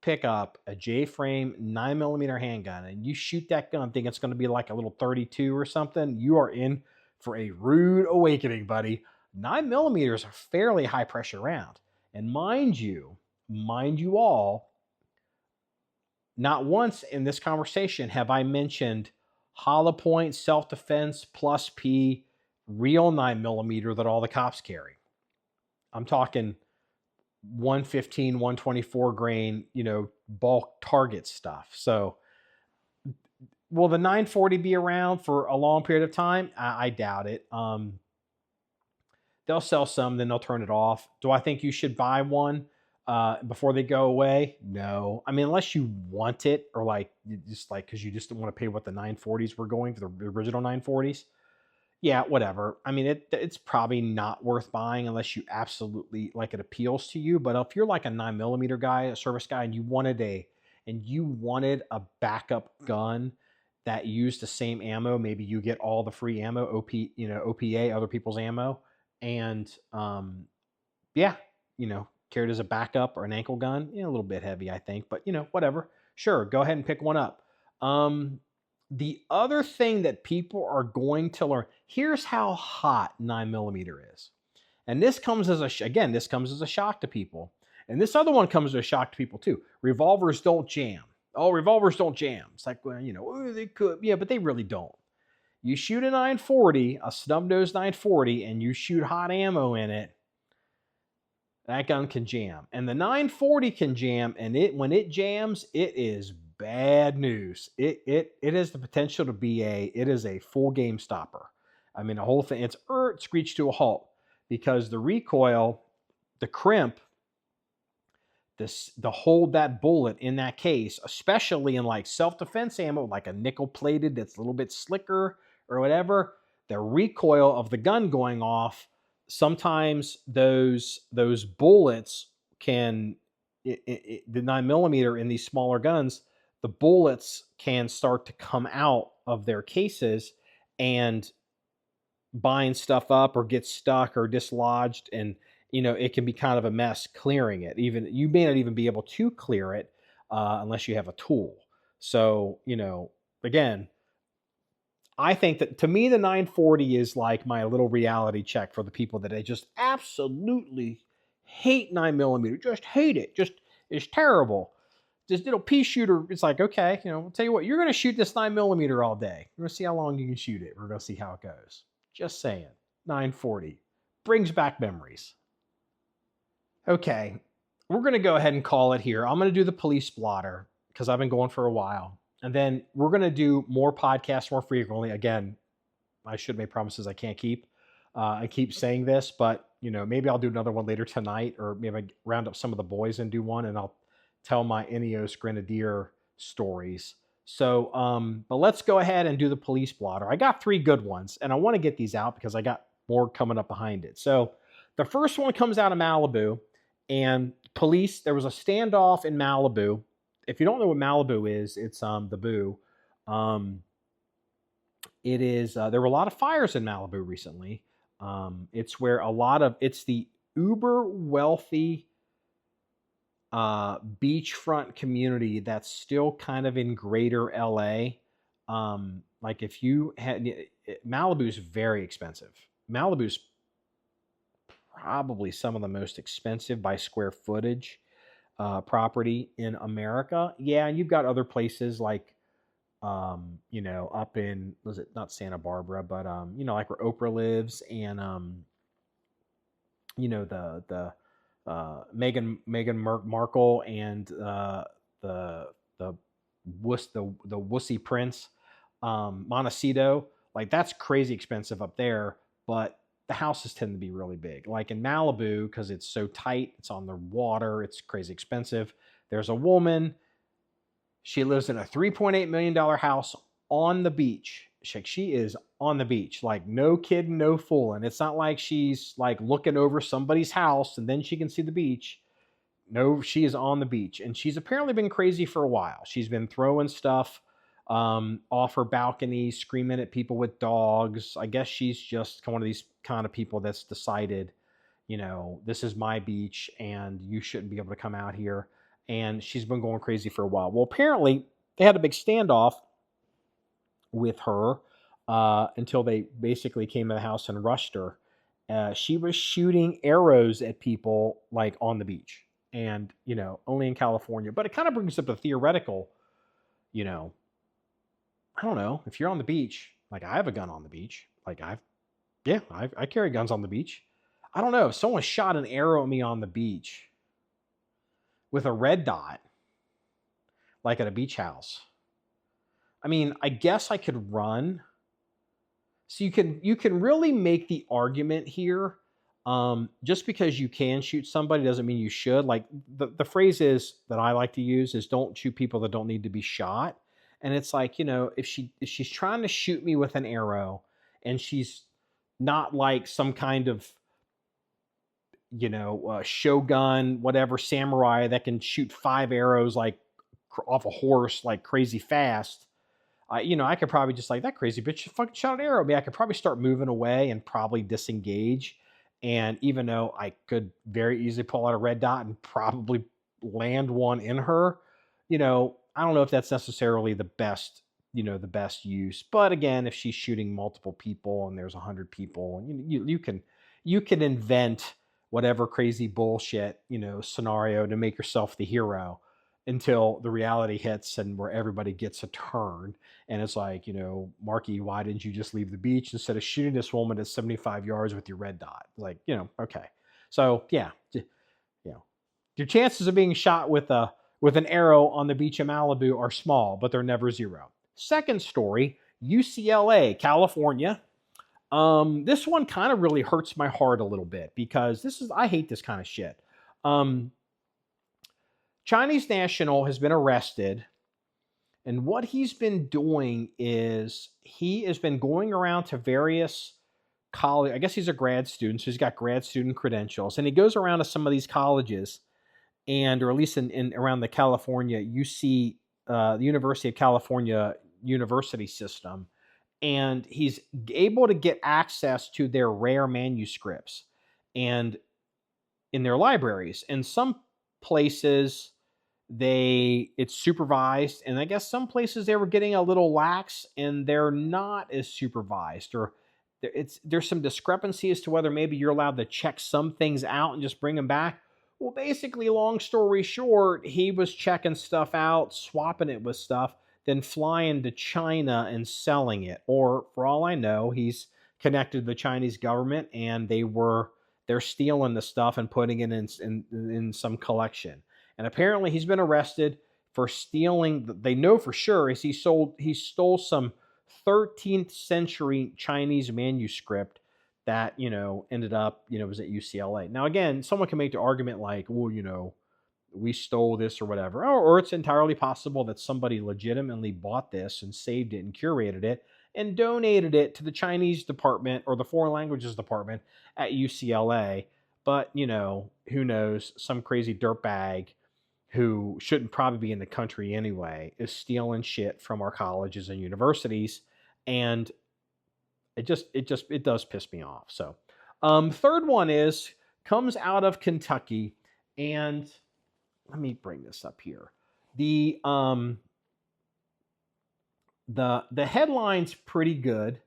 pick up a J-frame 9mm handgun and you shoot that gun thinking it's going to be like a little 32 or something, you are in for a rude awakening, buddy. 9mm is a fairly high pressure round. And mind you all, not once in this conversation have I mentioned hollow point, self-defense, plus P, real 9mm that all the cops carry. I'm talking 115, 124 grain, bulk target stuff. So will the 940 be around for a long period of time? I doubt it. They'll sell some, then they'll turn it off. Do I think you should buy one before they go away? No. I mean, unless you want it, or because you just don't want to pay what the 940s were going for, the original 940s. Yeah, whatever. I mean, it's probably not worth buying unless you absolutely it appeals to you. But if you're like a 9mm guy, a service guy, and you wanted a backup gun that used the same ammo, maybe you get all the free ammo, OPA, other people's ammo, and carried as a backup or an ankle gun. A little bit heavy, I think, but whatever. Sure, go ahead and pick one up. The other thing that people are going to learn, here's how hot 9mm is. And this comes as a shock to people. And this other one comes as a shock to people too. Revolvers don't jam. Oh, revolvers don't jam. It's like, well, they could. Yeah, but they really don't. You shoot a 940, a snub-nosed 940, and you shoot hot ammo in it, that gun can jam. And the 940 can jam, and when it jams, it is bad news. It has the potential to be a full game stopper. I mean, the whole thing, it's screech to a halt because the recoil, the crimp, the hold that bullet in that case, especially in like self-defense ammo, like a nickel plated that's a little bit slicker or whatever, the recoil of the gun going off, sometimes those bullets can, the 9mm in these smaller guns, the bullets can start to come out of their cases and bind stuff up or get stuck or dislodged, and it can be kind of a mess clearing it. Even you may not even be able to clear it unless you have a tool. So again, I think that, to me, the 940 is like my little reality check for the people that I just absolutely hate 9mm, just hate it, just it's terrible. This little pea shooter, it's like, okay, I'll tell you what, you're going to shoot this 9mm all day. We're going to see how long you can shoot it. We're going to see how it goes. Just saying. 940 brings back memories. Okay, we're going to go ahead and call it here. I'm going to do the police blotter because I've been going for a while. And then we're going to do more podcasts more frequently. Again, I should make promises I can't keep. I keep saying this, but maybe I'll do another one later tonight, or maybe I round up some of the boys and do one, and I'll tell my Ineos Grenadier stories. So, but let's go ahead and do the police blotter. I got 3 good ones, and I want to get these out because I got more coming up behind it. So, the first one comes out of Malibu, and police. There was a standoff in Malibu. If you don't know what Malibu is, it's the Boo. Um, it is. There were a lot of fires in Malibu recently. It's where it's the uber wealthy beachfront community that's still kind of in greater LA. Like if you had Malibu's very expensive. Malibu's probably some of the most expensive by square footage property in America. Yeah, and you've got other places like up in, was it not Santa Barbara, but like where Oprah lives, and the Meghan Markle and the the wussy prince, Montecito. Like that's crazy expensive up there, but the houses tend to be really big. Like in Malibu, because it's so tight, it's on the water, it's crazy expensive. There's a woman. She lives in a $3.8 million house on the beach. She is on the beach, like no kidding, no fooling. It's not like she's like looking over somebody's house and then she can see the beach. No, she is on the beach, and she's apparently been crazy for a while. She's been throwing stuff off her balcony, screaming at people with dogs. I guess she's just one of these kind of people that's decided, this is my beach and you shouldn't be able to come out here. And she's been going crazy for a while. Well, apparently they had a big standoff with her until they basically came to the house and rushed her. She was shooting arrows at people like on the beach, and only in California. But it kind of brings up the theoretical, I don't know, if you're on the beach, like I have a gun on the beach, like I carry guns on the beach. I don't know if someone shot an arrow at me on the beach with a red dot, like at a beach house. I mean, I guess I could run. So you can really make the argument here. Just because you can shoot somebody doesn't mean you should. Like the phrase is that I like to use is don't shoot people that don't need to be shot. And it's like, if she's trying to shoot me with an arrow and she's not like some kind of shogun, whatever, samurai that can shoot 5 arrows like off a horse like crazy fast. I could probably just like, that crazy bitch fucking shot an arrow at me. I could probably start moving away and probably disengage. And even though I could very easily pull out a red dot and probably land one in her, I don't know if that's necessarily the best use. But again, if she's shooting multiple people and there's 100 people, you can invent whatever crazy bullshit, scenario to make yourself the hero until the reality hits and where everybody gets a turn. And it's like, Marky, why didn't you just leave the beach instead of shooting this woman at 75 yards with your red dot? Like, okay. So yeah, your chances of being shot with an arrow on the beach in Malibu are small, but they're never zero. Second story, UCLA, California. This one kind of really hurts my heart a little bit because I hate this kind of shit. Chinese national has been arrested, and what he's been doing is he has been going around to various college. I guess he's a grad student, so he's got grad student credentials, and he goes around to some of these colleges, or at least in around the California UC, the University of California university system, and he's able to get access to their rare manuscripts and in their libraries. And some places it's supervised, and I guess some places they were getting a little lax and they're not as supervised, or there's some discrepancy as to whether maybe you're allowed to check some things out and just bring them back. Well, basically, long story short, he was checking stuff out, swapping it with stuff, then flying to China and selling it. Or for all I know, he's connected to the Chinese government and they're stealing the stuff and putting it in some collection. And apparently he's been arrested for stealing. They know for sure is he stole some 13th century Chinese manuscript that, ended up, was at UCLA. Now, again, someone can make the argument like, well, we stole this or whatever. Or it's entirely possible that somebody legitimately bought this and saved it and curated it and donated it to the Chinese department or the foreign languages department at UCLA. But, you know, who knows? Some crazy dirtbag who shouldn't probably be in the country anyway is stealing shit from our colleges and universities. And it does piss me off. So, third one comes out of Kentucky, and let me bring this up here. The headline's pretty good.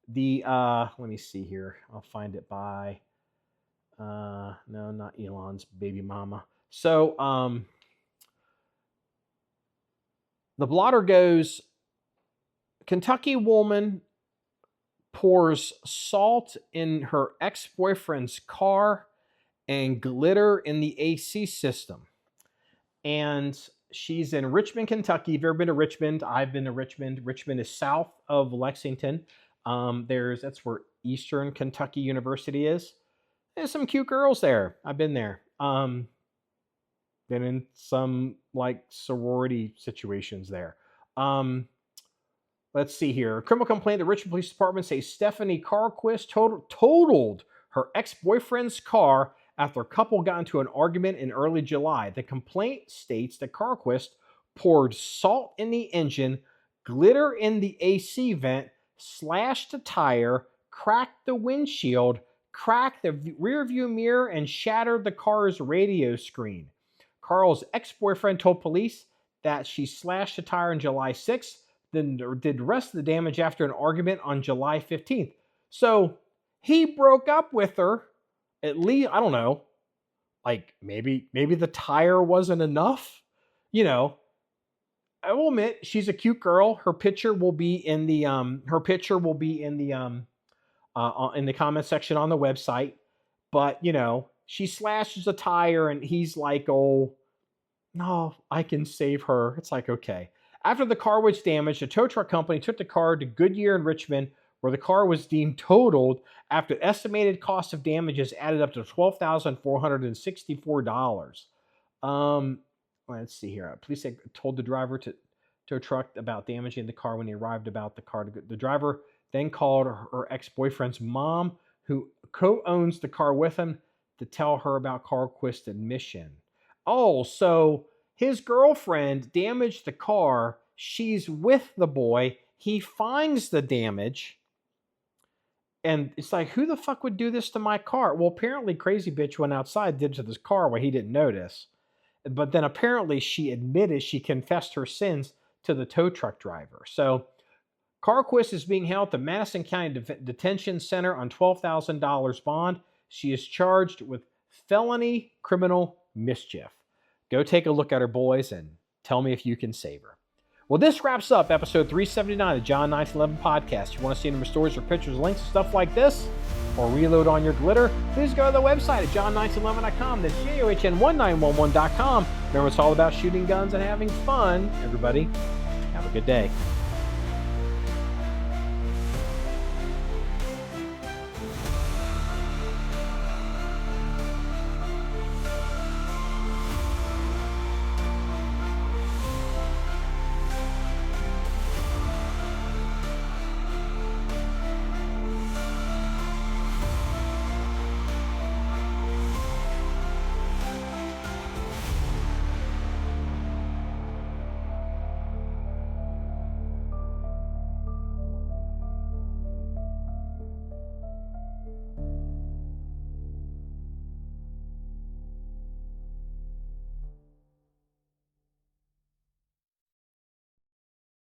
Let me see here. I'll find it by no, not Elon's baby mama. So the blotter goes, Kentucky woman pours salt in her ex-boyfriend's car and glitter in the AC system. And she's in Richmond, Kentucky. If you've ever been to Richmond, I've been to Richmond. Richmond is south of Lexington. That's where Eastern Kentucky University is. There's some cute girls there. I've been there. Been in some like sorority situations there. Let's see here. A criminal complaint. The Richmond Police Department says Stephanie Carquist totaled her ex-boyfriend's car after a couple got into an argument in early July. The complaint states that Carquist poured salt in the engine, glitter in the AC vent, slashed the tire, cracked the windshield, cracked the rear view mirror, and shattered the car's radio screen. Carl's ex-boyfriend told police that she slashed the tire on July 6th, then did the rest of the damage after an argument on July 15th. So he broke up with her. At least, I don't know, like maybe the tire wasn't enough. You know, I will admit she's a cute girl. Her picture will be in the in the comment section on the website. But you know, she slashes a tire and he's like, "Oh, no, I can save her." It's like, okay. After the car was damaged, a tow truck company took the car to Goodyear in Richmond, where the car was deemed totaled after the estimated cost of damages added up to $12,464. Let's see here. Police told the driver to tow truck about damaging the car when he arrived about the car. The driver then called her ex-boyfriend's mom, who co-owns the car with him, to tell her about Carquist's admission. Oh, so his girlfriend damaged the car. She's with the boy. He finds the damage. And it's like, who the fuck would do this to my car? Well, apparently crazy bitch went outside, did it to this car while he didn't notice. But then apparently she confessed her sins to the tow truck driver. So Carquist is being held at the Madison County Detention Center on $12,000 bond. She is charged with felony criminal mischief. Go take a look at her, boys, and tell me if you can save her. Well, this wraps up episode 379 of the John1911 Podcast. You want to see any more stories or pictures, links, stuff like this, or reload on your glitter, please go to the website at John1911.com. That's JOHN1911.com. Remember, it's all about shooting guns and having fun. Everybody, have a good day.